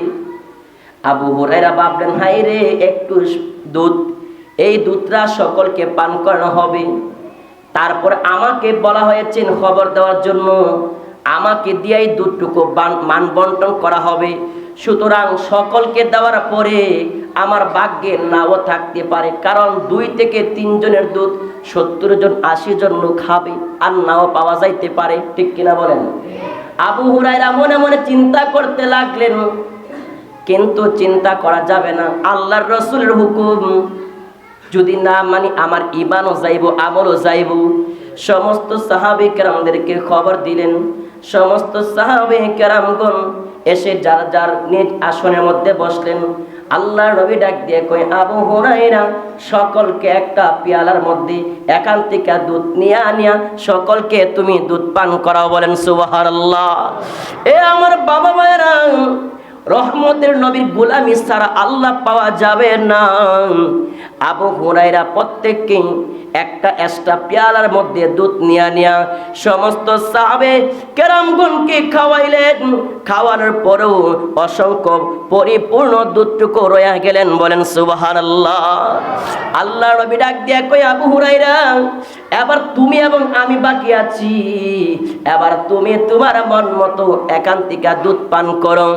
আবু হুরায়রা ভাবলেন, হাই রে, একটু দুধ, এই দুধটা সকলকে পান করানো হবে। তারপর আমাকে বলা হয়েছে খবর দেওয়ার জন্য, আমাকে দিয়েই দুধটুকু মান বন্টন করা হবে। সুতরাং সকলকে দেওয়ার পরে আমার ভাগ্যে নাও থাকতে পারে, কারণ 2 থেকে 3 জনের দুধ 70 জন 80 জন লোক খাবে, আর নাও পাওয়া যাইতে পারে। ঠিক কিনা বলেন? আবু হুরায়রা মনে মনে চিন্তা করতে লাগলেন, কিন্তু চিন্তা করা যাবে না, আল্লাহর রাসূলের হুকুম যদি না মানি আমার ঈমানও যাইব, আমলও যাইব। সমস্ত সাহাবে কেরামদেরকে খবর দিলেন। সমস্ত সাহাবে কেরামগণ এসে যার যার নিজ আসনের মধ্যে বসলেন। আল্লাহর নবী ডাক দিয়ে কয়, আবু হুরায়রা, সকলকে একটা পেয়ালার মধ্যে একান্তিকা দুধ নিয়ে আনিয়া সকলকে তুমি দুধ পান করাও। বলেন সুবহানাল্লাহ। এ আমার বাবা মায়েরা, রহমতের নবীর গোলামি ছাড়া আল্লাহ পাওয়া যাবে না। আবু হুরায়রা প্রত্যেককে একটা এক্সট্রা পেয়ালার মধ্যে দুধ নিয়া সমস্ত সাহাবে কেরামগণকে খাওয়াইলেন। খাওয়ানোর পরেও অসংখ্য পরিপূর্ণ দুধটুকু রয়ে গেলেন। বলেন সুবহানাল্লাহ। আল্লাহর নবী ডাক দিয়া কই, আবু হুরায়রা, এবার তুমি এবং আমি বাকি আছি, এবার তুমি তোমার মন মতো একান্তিকা দুধ পান করো।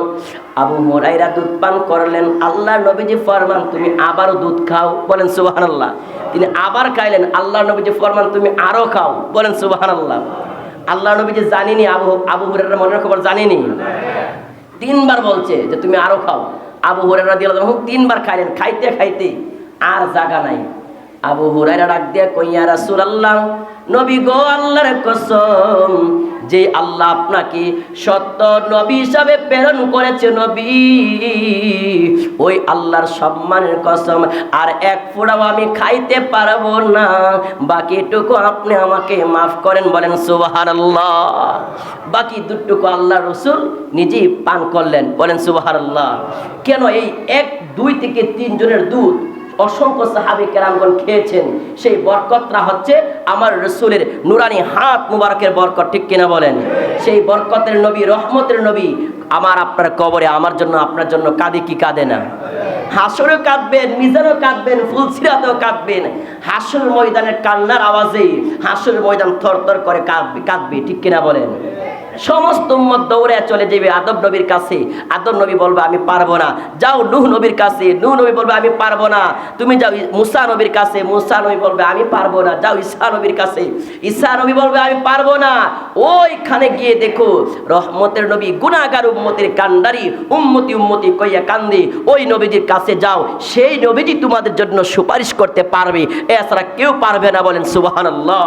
আবু হুরায়রা দুধ পান করলেন। আল্লাহর নবীজি ফরমান, তুমি আবারও দুধ খাও। বলেন সুবহানাল্লাহ। তিনি আবার খাইলেন। আল্লাহর নবীজি ফরমান, তুমি আরো খাও। বলেন সুবহানাল্লাহ। আল্লাহর নবীজি জানেনি, আবু হুরায়রার মনের খবর জানেনি, 3 বার বলছে যে তুমি আরো খাও। আবু হুরায়রা রাদিয়াল্লাহু আনহু 3 বার খাইলেন। খাইতে খাইতে আর জাগা নাই। আবু হুরায়রা ডাক দিয়া কই, ইয়া রাসূলুল্লাহ, নবী গো, আল্লাহর কসম, যে আল্লাহ আপনাকে সত্য নবী হিসাবে প্রেরণ করেছে, নবী, ওই আল্লাহর সম্মানের কসম, আর এক ফোঁটাও আমি খাইতে পারবো না, বাকিটুকু আপনি আমাকে মাফ করেন। বলেন সুবহানাল্লাহ। বাকি দুটুকু আল্লাহ রাসূল নিজেই পান করলেন। বলেন সুবহানাল্লাহ। কেন? এই 1, 2 থেকে 3 জনের দুধ অসংখ্য সাহাবী কেরামগণ খেয়েছেন। সেই বরকতটা হচ্ছে আমার রাসূলের নুরানি হাত মুবারকের বরকত। ঠিক কিনা বলেন? সেই বরকতের নবী, রহমতের নবী আমার আপনার কবরে আমার জন্য আপনার জন্য কাঁদে কি কাঁদে না? হাসরেও কাঁদবেন, মিজানও কাঁদবেন, ফুলসিরাতেও কাঁদবেন। হাসর ময়দানের কান্নার আওয়াজে হাসর ময়দান থরথর করে কাঁদবে। ঠিক কিনা বলেন? সমস্ত উম্মত দৌড়ে চলে যাবে আদম নবীর কাছে। আদম নবী বলবে, আমি পারবো না। যাও নূহ নবীর কাছে। নূহ নবী বলবে, আমি পারবো না। তুমি যাও মুসা নবীর কাছে। মুসা নবী বলবে, আমি পারবো না। যাও ঈসা নবীর কাছে। ঈসা নবী বলবে, আমি পারবো না। ওইখানে গিয়ে দেখো রহমতের নবী গুনাহগার উম্মতের কান্ডারি উম্মতি কইয়া কান্দে। ওই নবীজির কাছে যাও, সেই নবীজি তোমাদের জন্য সুপারিশ করতে পারবে, এছাড়া কেউ পারবে না। বলেন সুবহানাল্লাহ।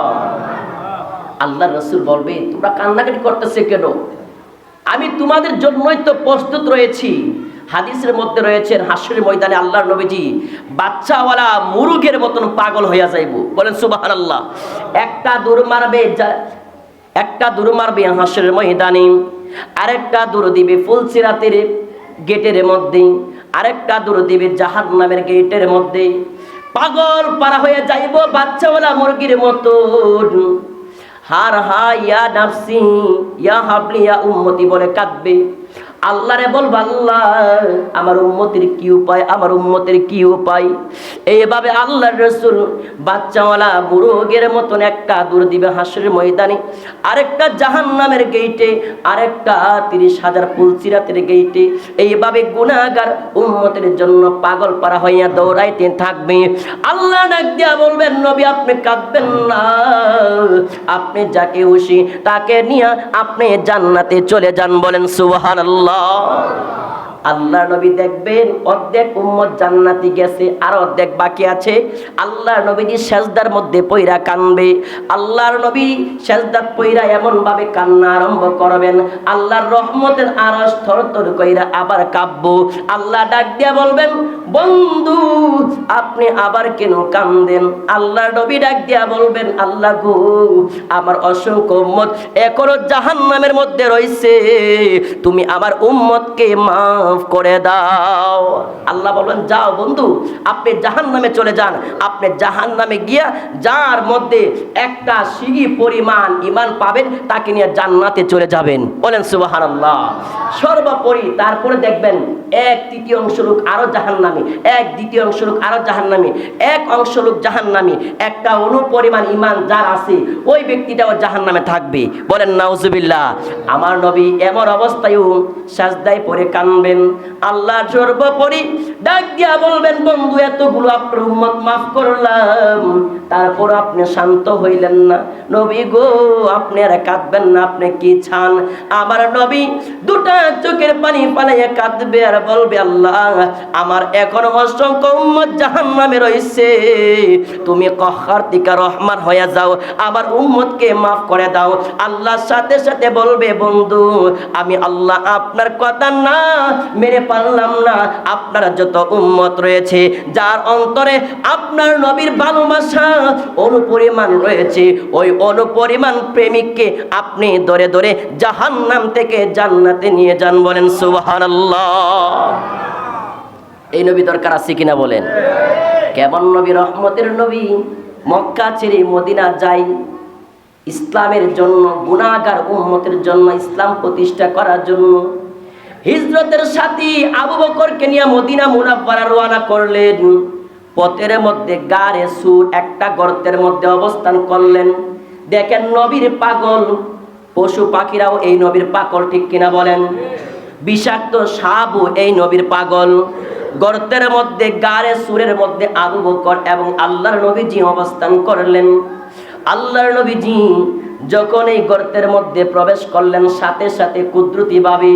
আল্লাহর রাসূল বলবে, তোমরা কান্নাকাটি করতেছে কেন? আমি তোমাদের জন্যই তো প্রস্তুত রয়েছি। হাদিসের মধ্যে রয়েছেন, হাসরের ময়দানে আল্লাহর নবীজি বাচ্চাওয়ালা মুরুগের মতন পাগল হইয়া যাইব। বলেন সুবহানাল্লাহ। একটা দূর মারবে হাসরের ময়দানে, আরেকটা দূর দিবে ফুলসিরাতের গেটের মধ্যে, আরেকটা দূর দিবে জাহান্নামের গেটের মধ্যে। পাগল পারা হয়ে যাইব বাচ্চাওয়ালা মুরগির মতন। হার হা ইয়া নাফসি ইয়া হাবলি ইয়া উম্মতি বলে কাঁদবে। আল্লাহরে বলবো, আল্লাহ আমার উম্মতের কি উপায়, আমার উম্মতের কি উপায়। এইভাবে আল্লাহর রাসূল বাচ্চাওয়ালা মুরগের মতন একটা দৌড় দিবে হাসরের ময়দানে, আরেকটা জাহান্নামের গেইটে, আরেকটা 30,000 পুলসিরাতের গেইটে। এইভাবে গুনাহগার উম্মতের জন্য পাগল পারা হইয়া দৌড়াইতে থাকবে। আল্লাহ ডাক দিয়া বলবেন, নবী আপনি কাঁদবেন না, আপনি যাকে খুশি তাকে নিয়ে আপনি জান্নাতে চলে যান। বলেন সুবহানাল্লাহ। আল্লাহ নবী দেখবেন অর্ধেক উম্মত জান্নাতি গেছে, আর অর্ধেক বাকি আছে। আল্লাহর নবীজি সেজদার মধ্যে পইরা কানবে। আল্লাহর নবী সেজদাত পইরা এমন ভাবে কান্না আরম্ভ করবেন, আল্লাহর রহমতের আরশ থরথর কইরা আবার কাঁপবো। আল্লাহ ডাক দিয়া বলবেন, বন্ধু আপনি আবার কেন কান্দেন? আল্লাহর নবী ডাক দিয়া বলবেন, আল্লাহ গো আমার অসংখ্য উম্মত এখনো জাহান্নামের মধ্যে রয়েছে, তুমি আমার উম্মতকে মাফ করে দাও। আল্লাহ বলবেন, যাও বন্ধু আপনি জাহান্নামে চলে যান। আপনি জাহান্নামে গিয়া যার মধ্যে একটা সিঁড়ি পরিমাণ ঈমান পাবেন তাকে নিয়ে জান্নাতে চলে যাবেন। বলেন সুবহানাল্লাহ। সর্বোপরি তারপরে দেখবেন 1/3 লোক আরো জাহান্নামী, 1/2 লোক আরো জাহান্নামী, 1 অংশ লোক জাহান্নামী। একটা অনুপরিমাণ ঈমান যার আছে ওই ব্যক্তিটাও জাহান্নামে থাকবে। বলেন নাউজুবিল্লাহ। আমার নবী এমন অবস্থায়ও সাজদায় পড়ে কানবেন। আল্লাহ সর্বোপরি ডাক দিয়া বলবেন, বন্ধু এতগুলো আপনার উম্মত মাফ করলাম, তারপর আপনি শান্ত হইলেন না। নবী গো আপনি আর কাঁদবেন না, আপনি কি চান? আমার নবী দুটা চোখের পানি পালাইয়া কাঁদবে আর বলবে, আল্লাহ আমার এখনো অসংখ্য উম্মত জাহান্নামে রয়েছে, তুমি কহ্হার থেকে রহমান হয়ে যাও, আমার উম্মতকে মাফ করে দাও। আল্লাহর সাথে সাথে বলবে, বন্ধু আমি আল্লাহ আপনার কথা না মেনে পারলাম না। আপনার যত উম্মত রয়েছে যার অন্তরে আপনার নবীর ভালোবাসা অনুপরিমাণ রয়েছে, ওই অনুপরিমাণ প্রেমিককে আপনি ধরে ধরে জাহান্নাম থেকে জান্নাতে নিয়ে যান। বলেন সুবহানাল্লাহ। এই নবী দরকার আছে কিনা বলেন? কেমন নবী? রহমতের নবী। মক্কা ছেড়ে মদিনা যাই ইসলামের জন্য, গুনাহগার উম্মতের জন্য, ইসলাম প্রতিষ্ঠা করার জন্য। হিজরতের সাথী আবু বকরকে নিয়ে মদিনা মুনাফফারা রওনা করলেন। পথের মধ্যে গারে সুর একটা গর্তের মধ্যে অবস্থান করলেন। দেখেন নবীর পাগল পশু পাখিরাও এই নবীর পাগল, ঠিক কিনা বলেন? বিষাক্ত সাপও এই নবীর পাগল। গর্তের মধ্যে গারে সুরের মধ্যে আবু বকর এবং আল্লাহর নবীজি অবস্থান করলেন। আল্লাহর নবীজি যখন এই গর্তের মধ্যে প্রবেশ করলেন, সাথে সাথে কুদরতিভাবে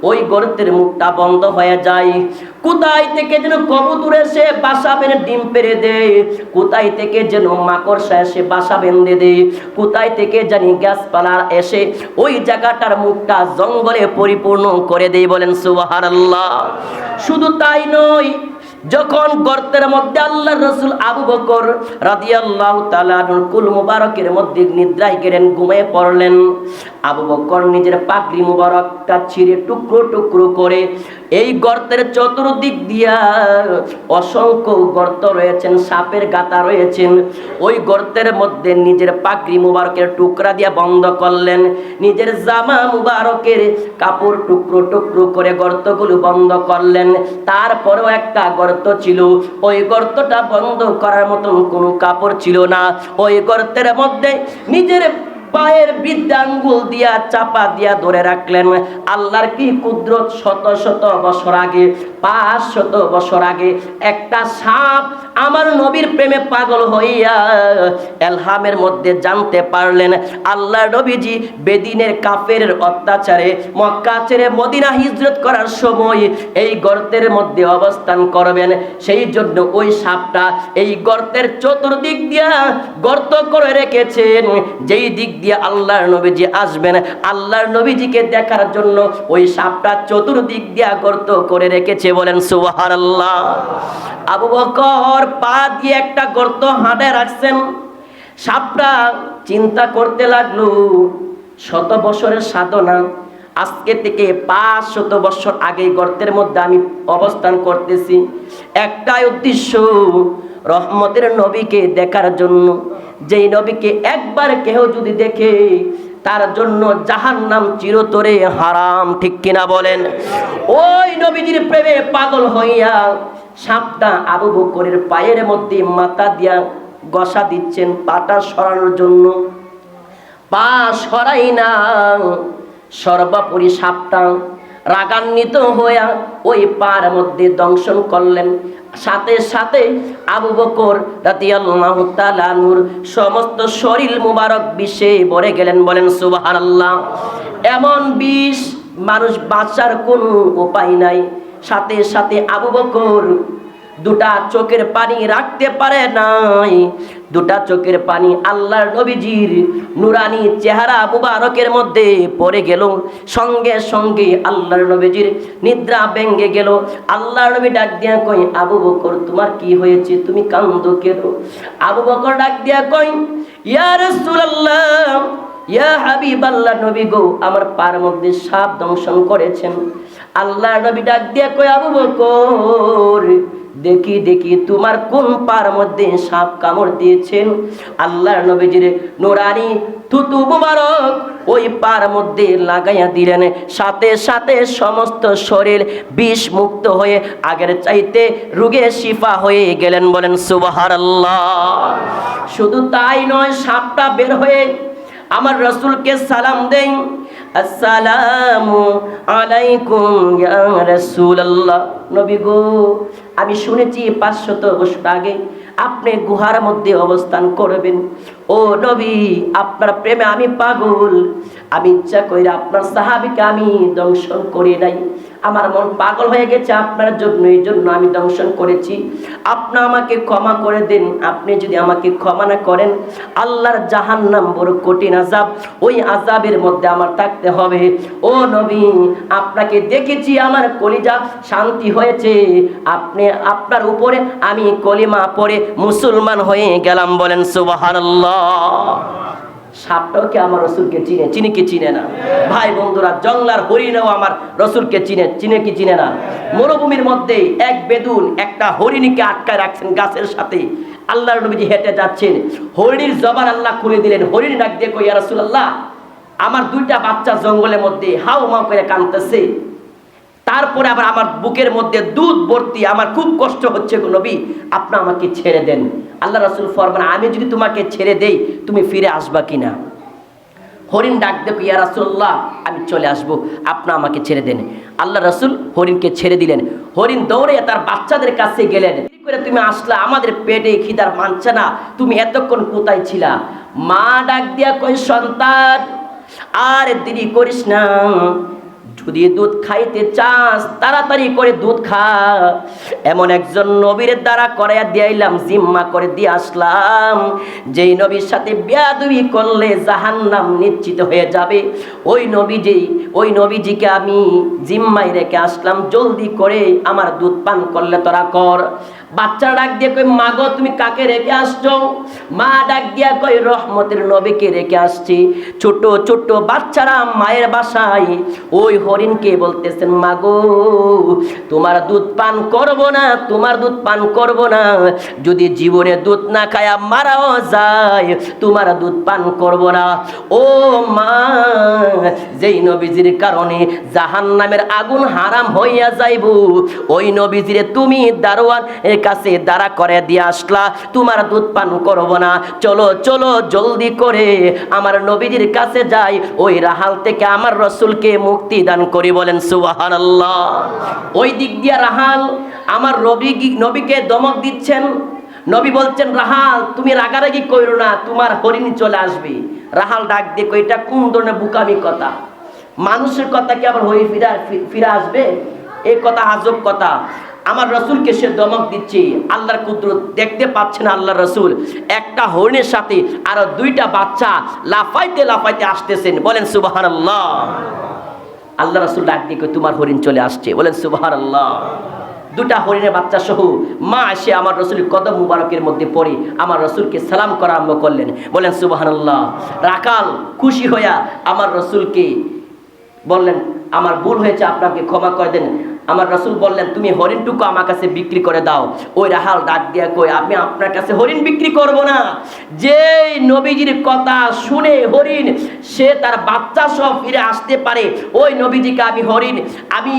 ওই গর্তের মুখটা বন্ধ হয়ে যায়। কোথায় থেকে যেন কবুতর এসে বাসা বেঁধে ডিম পেড়ে দেয়, কোথায় থেকে যেন মাকড়সা এসে বাসা বেঁধে দেয়, কোথায় থেকে জানি গাছপালা এসে ওই জায়গাটার মুখটা জঙ্গলে পরিপূর্ণ করে দেয়। বলেন সুবহানাল্লাহ। শুধু তাই নয়, যখন গর্তের মধ্যে আল্লাহর রাসূল আবু বকর রাদিয়াল্লাহু তাআলা আনহুর কুল মুবারকের মধ্যে নিদ্রায় গেলেন, ঘুমিয়ে পড়লেন। আবু বকর নিজের পাগড়ি মুবারকটা ছিঁড়ে টুকরো টুকরো করে এই গর্তের চতুর্দিক দিয়া অসংখ্য গর্ত রয়েছেন, সাপের গাতা রয়েছেন, ওই গর্তের মধ্যে নিজের পাগড়ি মুবারকের টুকরা দিয়া বন্ধ করলেন। নিজের জামা মুবারকের কাপড় টুকরো টুকরো করে গর্তগুলো বন্ধ করলেন। তারপরেও একটা গর্ত ছিল, ওই গর্তটা বন্ধ করার মতন কোনো কাপড় ছিল না। ওই গর্তের মধ্যে নিজের পায়ের বৃদ্ধাঙ্গুল দিয়া চাপা দিয়া ধরে রাখলেন। আল্লাহর কি কুদরত! শত শত বছর আগে, 500 বছর আগে একটা সাপ আমার নবীর প্রেমে পাগল হইয়া এলহামের মধ্যে জানতে পারলেন আল্লাহর নবীজি বেদিনের কাফেরের অত্যাচারে মক্কা ছেড়ে মদিনা হিজরত করার সময় এই গর্তের মধ্যে অবস্থান করবেন। সেই জন্য ওই সাপটা এই গর্তের চতুর্দিক দিয়া গর্ত করে রেখেছেন, যেই দিক দিয়ে আল্লাহর নবীজি আসবেন, আল্লাহর নবীজিকে দেখার জন্য ওই সাপটা চতুর্দিক দিয়া গর্ত করে রেখেছে। বলেন সুবহানাল্লাহ। আবু বকর পা দিয়ে একটা গর্ত হাঁটে রাখছেন। সাপটা চিন্তা করতে লাগলো, 100 বছরের সাধনা, আজকে থেকে 500 বছর আগে গর্তের মধ্যে আমি অবস্থান করতেছি, একটাই উদ্দেশ্য রহমতের নবীকে দেখার জন্য। যেই নবীকে একবার কেউ যদি দেখে তার জন্য জাহান্নাম চিরতরে হারাম, ঠিক কিনা বলেন? ওই নবীজির প্রেমে পাগল হইয়া সাপটা আবু বকরের পায়ের মধ্যে মাথা দিয়া গসা দিচ্ছেন পাটা সরানোর জন্য। পা সরাই না, সর্বোপরি সাপটা রাগান্বিত হইয়া ওই পার মধ্যে দংশন করলেন। সাথে সাথে আবু বকর রাদিয়াল্লাহু তাআলা আনহুর সমস্ত শরীর মুবারক বিষে ভরে গেলেন। বলেন সুবহানাল্লাহ। এমন বিষ মানুষ বাঁচার কোনো উপায় নাই। সাথে সাথে আবু বকর দুটা চোখের পানি রাখতে পারে নাই। দুটা চোখের পানি আল্লাহর নবীজির নুরানি চেহারা মুবারকের মধ্যে পড়ে গেল। সঙ্গে সঙ্গে আল্লাহর নবীজির নিদ্রা ভেঙে গেল। আল্লাহর নবী ডাক দিয়া কই, আবু বকর তোমার কি হয়েছে, তুমি কান্দো কেন? আবু বকর ডাক দিয়া কই, ইয়া রাসূলুল্লাহ, ইয়া হাবিবাল্লাহ, নবী গো, আমার পার মধ্যে সাপ দংশন করেছেন। আল্লাহর নবী ডাক দিয়া কই, আবু বকর দেখি দেখি তোমার কোন পার মধ্যে সাপ কামড় দিয়েছেন। আল্লাহর নবীজির নুরানি থুতু মুবারক ওই পার মধ্যে লাগাইয়া দিলেন। সাথে সাথে সমস্ত শরীর বিষ মুক্ত হয়ে আগের চাইতে রোগে শিফা হয়ে গেলেন। বলেন সুবহানাল্লাহ। শুধু তাই নয়, সাপটা বের হয়ে আমার রাসূলকে সালাম দেন, আসসালামু আলাইকুম ইয়া রাসূলুল্লাহ। নবী গো, আমি শুনেছি 500 বছর আগে আপনি গুহার মধ্যে অবস্থান করবেন। ও নবী, আপনার প্রেমে আমি পাগল। আমি ইচ্ছা কইরা আপনার সাহাবীকে আমি দংশন করি নাই। আমার মন পাগল হয়ে গেছে আপনার জন্য, এই জন্য আমি দংশন করেছি। আপনি আমাকে ক্ষমা করে দেন। আপনি যদি আমাকে ক্ষমা না করেন, আল্লাহর জাহান্নাম বড় কঠিন আযাব, ওই আযাবের মধ্যে আমার থাকতে হবে। ও নবী, আপনাকে দেখেছি, আমার কলিজা শান্তি হয়েছে। আপনি আপনার উপরে আমি কলিমা পড়ে মুসলমান হয়ে গেলাম। বলেন সুবহানাল্লাহ। সাপটাও কি আমার রসুলকে চিনে? চিনে কি চিনে না? ভাই বন্ধুরা, জঙ্গলার হরিণও আমার রসুলকে চিনে। চিনে কি চিনে না? মরুভূমির মধ্যে এক বেদুন একটা হরিণীকে আটকায় রাখছেন গাছের সাথে। আল্লাহর নবীজি হেঁটে যাচ্ছেন, হরিণীর জবান আল্লাহ খুলে দিলেন। হরিণ ডাক দিয়ে কই, ইয়া রাসূলুল্লাহ, আমার দুইটা বাচ্চা জঙ্গলের মধ্যে হাউ মাউ করে কাঁদতেছে। তারপরে আবার আমার বুকের মধ্যে দুধ ভর্তি, আমার খুব কষ্ট হচ্ছে গো নবী, আপনি আমাকে ছেড়ে দেন। আল্লাহ রাসূল ফরমান, আমি যদি তোমাকে ছেড়ে দেই তুমি ফিরে আসবা কিনা? হরিণ ডাক দেখো, ইয়া রাসূলুল্লাহ, আমি চলে আসবো, আপনি আমাকে ছেড়ে দেন। আল্লাহ রাসূল হরিণকে ছেড়ে দিলেন। হরিণ দৌড়ে তার বাচ্চাদের কাছে গেলেন। দেরি করে তুমি আসলা, আমাদের পেটে খিদার মানছে না, তুমি এতক্ষণ কোথায় ছিলা? মা ডাক দিয়া কই, সন্তান আর দেরি করিস না, যদি দুধ খাইতে চাস তাড়াতাড়ি করে দুধ খা। এমন একজন নবীর দ্বারা করাইয়া দিয়াইলাম, জিম্মা করে দিয়ে আসলাম, যেই নবীর সাথে বেয়াদবি করলে জাহান্নাম নিশ্চিত হয়ে যাবে। ওই নবীজিকে আমি জিম্মায় রেখে আসলাম, জলদি করে আমার দুধ পান করলে তোরা কর। বাচ্চা ডাক দিয়ে কই, মা গো, তুমি কাকে রেখে আসছো? মা ডাক দিয়া কই, রহমতের নবীকে রেখে আসছি। ছোট ছোট বাচ্চারা মায়ের বাসায় ওই হরিণকে বলতেছেন, মা গো, তোমার দুধ পান করব না, তোমার দুধ পান করব না, যদি জীবনে দুধ না খায়া মারাও যায় তোমার দুধ পান করব না। ও মা, যেই নবীজির কারণে জাহান্নামের আগুন হারাম হইয়া যাইব, ওই নবীজিরে তুমি দারোয়ান কাছে দাঁড়া করে দিয়ে আসলা, তোমার দুধ পান করব না। চলো চলো জলদি করে আমার নবীজির কাছে যাই, ওই রাহাল থেকে আমার রসুলকে মুক্তি দান করি। বলেন সুবহানাল্লাহ। ওই দিক দিয়া রাহাল আমার নবীকে দমক দিচ্ছেন। নবী বলছেন, রাহাল তুমি রাগারাগি কইরো না, তোমার হরিণী চলে আসবে। রাহাল ডাক দিয়ে কই, এটা কোন ধরনের বুকামি কথা? মানুষের কথা কি আবার হয়ে ফিরে আসবে? এই কথা আজব কথা। আমার রসুলকে সে দমক দিচ্ছে, আল্লাহর কুদরত দেখতে পাচ্ছেন আল্লাহর রসুল একটা হরিণের সাথে আরো দুইটা বাচ্চা লাফাইতে লাফাইতে আসতেছেন। বলেন সুবহানাল্লাহ। আল্লাহ রসুল ডাক দিয়ে তোমার হরিণ চলে আসছে। বলেন সুবহানাল্লাহ। দুটা হরিণের বাচ্চা সহ মা এসে আমার রসুলের কদম মুবারকের মধ্যে পড়ে আমার রসুলকে সালাম করা আরম্ভ করলেন। বলেন সুবহানাল্লাহ। রাখাল খুশি হইয়া আমার রসুলকে বললেন, আমার ভুল হয়েছে, আপনাকে ক্ষমা করে দেন। আমার রাসূল বললেন, তুমি হরিণটুকু আমার কাছে বিক্রি করে দাও। ওই রাহাল ডাক দিয়া কই, আমি আপনার কাছে হরিণ বিক্রি করব না। যেই নবীজির কথা শুনে হরিণ সে তার বাচ্চা সহ ফিরে আসতে পারে, ওই নবীজিকে আমি হরিণ আমি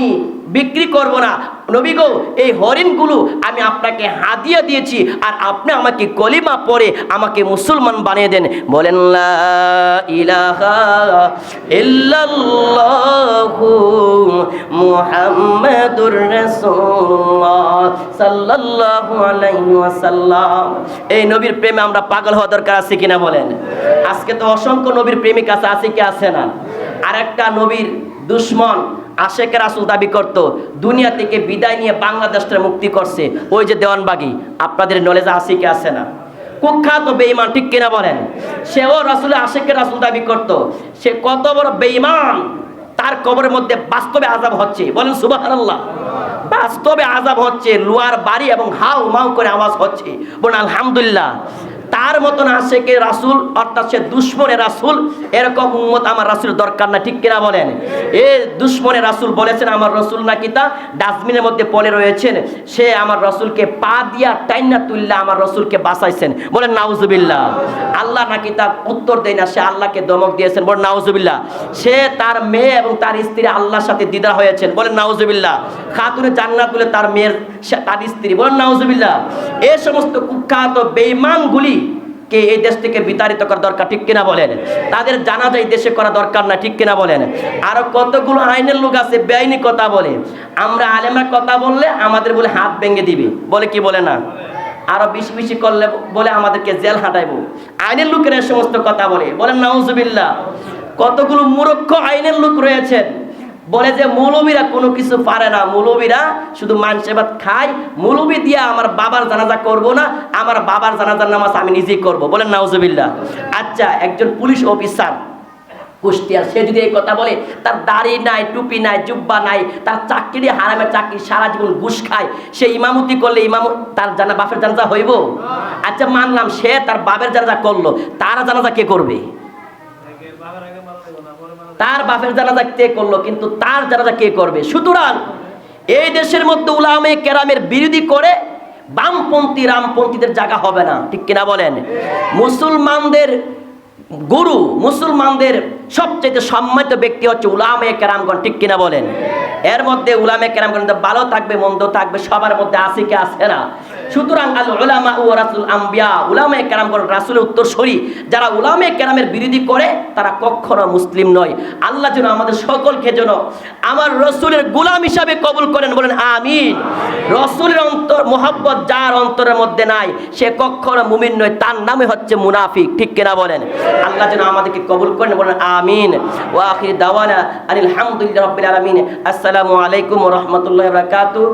বিক্রি করব না। নবী গো, এই হরিণগুলো আমি আপনাকে হাদিয়া দিয়েছি, আর আপনি আমাকে কলিমা পড়ে আমাকে মুসলমান বানিয়ে দেন। বলেন লা ইলাহা ইল্লাল্লাহু মুহাম্মাদুর রাসূলুল্লাহ সাল্লাল্লাহু আলাইহি ওয়াসাল্লাম। এই নবীর প্রেমে আমরা পাগল হওয়া দরকার আছে কিনা বলেন? আজকে তো অসংখ্য নবীর প্রেমিক আছে কি আছে না? আরেকটা নবীর দুশমন আশেকে রাসূল দাবি করত, দুনিয়া থেকে বিদায় নিয়ে বাংলাদেশটা মুক্তি করছে, ওই যে দেওয়ানবাগী। আপনাদের নলেজে আছে কি আছে না? কুখ্যাত বেঈমান, ঠিক কিনা বলেন? সেও রাসূলের আশেকে রাসূল দাবি করত। সে কত বড় বেঈমান, তার কবরের মধ্যে বাস্তবে আযাব হচ্ছে। বলেন সুবহানাল্লাহ। বাস্তবে আযাব হচ্ছে, লোহার বাড়ি এবং হাউ মাউ করে আওয়াজ হচ্ছে। বলেন আলহামদুলিল্লাহ। তার মতন আশেকে রাসূল, অর্থাৎ সে দুশমনে রাসূল, এরকম উম্মত আমার রাসূলের দরকার না, ঠিক কিনা বলেন? এ দুশমনে রাসূল বলেছেন আমার রাসূল নাকি তা ডাস্টবিনের মধ্যে পড়ে রয়েছেন, সে আমার রাসূলকে পা দিয়া টাইনা তুললা আমার রাসূলকে বাঁচাইছেন। বলেন নাউজুবিল্লাহ। আল্লাহ নাকি তার উত্তর দেয় না, সে আল্লাহকে ধমক দিয়েছেন। বলেন নাউজুবিল্লাহ। সে তার মেয়ে এবং তার স্ত্রী আল্লাহর সাথে দ্বিধা হয়েছেন। বলেন নাউজুবিল্লাহ। খাতুনে জান্নাত বলে তার মেয়ের তার স্ত্রী। বলেন নাউজুবিল্লাহ। এই সমস্ত কুখ্যাত বেঈমানগুলি কে এই দেশ থেকে বিতাড়িত করা দরকার, ঠিক কিনা বলেন? তাদের জানাজা এই দেশে করা দরকার না, ঠিক কিনা বলেন? আরো কতগুলো আইনের লোক আছে বেআইনি কথা বলে, আমরা আলেমরা কথা বললে আমাদের বলে হাত ভেঙে দিবে, বলে কি বলে না? আরো বেশি বেশি করলে বলে আমাদেরকে জেল হাঁটাইবো। আইনের লোকেরা এই সমস্ত কথা বলে। বলেন নাউজুবিল্লাহ। কতগুলো মূর্খ আইনের লোক রয়েছেন, বলে যে মৌলবীরা কোনো কিছু পারে না, মৌলবীরা শুধু মানসে ভাত খায়, মৌলবী দিয়ে আমার বাবার জানাজা করব না, আমার বাবার জানাজার নামাজ আমি নিজেই করব। বলেন নাউজুবিল্লাহ। আচ্ছা, একজন পুলিশ অফিসার কুষ্টিয়ার, সে যদি এই কথা বলে, তার দাড়ি নাই, টুপি নাই, জুব্বা নাই, তার চাকরি হারামের চাকরি, সারা জীবন ঘুষ খায়, সে ইমামতি করলে তার বাপের জানাজা হইব? আচ্ছা মানলাম, সে তার বাপের জানাজা করলো, তার জানাজা কে করবে? তার বাপের জানাজা কে করলো, কিন্তু তার জানাজা কে করবে? সুতরাং এই দেশের মধ্যে উলামায়ে কেরামের বিরোধী করে বামপন্থী রামপন্থীদের জায়গা হবে না, ঠিক কিনা বলেন? মুসলমানদের গুরু, মুসলমানদের সবচেয়ে সম্মানিত ব্যক্তি হচ্ছে উলামায়ে কেরামগণ, ঠিক কিনা বলেন? এর মধ্যে উলামায়ে কেরামগণ ভালো থাকবে মন্দ থাকবে, সবার মধ্যে আছে কি আছে না? সুতরাং আল উলামা ও রাসূল আম্বিয়া, উলামায়ে কেরামগণ রাসূলের উত্তরসূরি। যারা উলামায়ে কেরামের বিরোধী করে তারা কখনো মুসলিম নয়। আল্লাহ যেন আমাদের সকলকে যেন আমার রাসূলের গোলাম হিসাবে কবুল করেন। বলেন আমিন। রাসূলের অন্তর মহব্বত যার অন্তরের মধ্যে নাই, সে কখনো মুমিন নয়, তার নামই হচ্ছে মুনাফিক, ঠিক কিনা বলেন? আল্লাহ যেন আমাদেরকে কবুল করেন। বলেন আমিন। ওয়া আখির দাওয়ানা আলহামদুলিল্লাহি রাব্বিল আলামিন। আসসালামু আলাইকুম ওয়া রাহমাতুল্লাহি ওয়া বারাকাতুহু।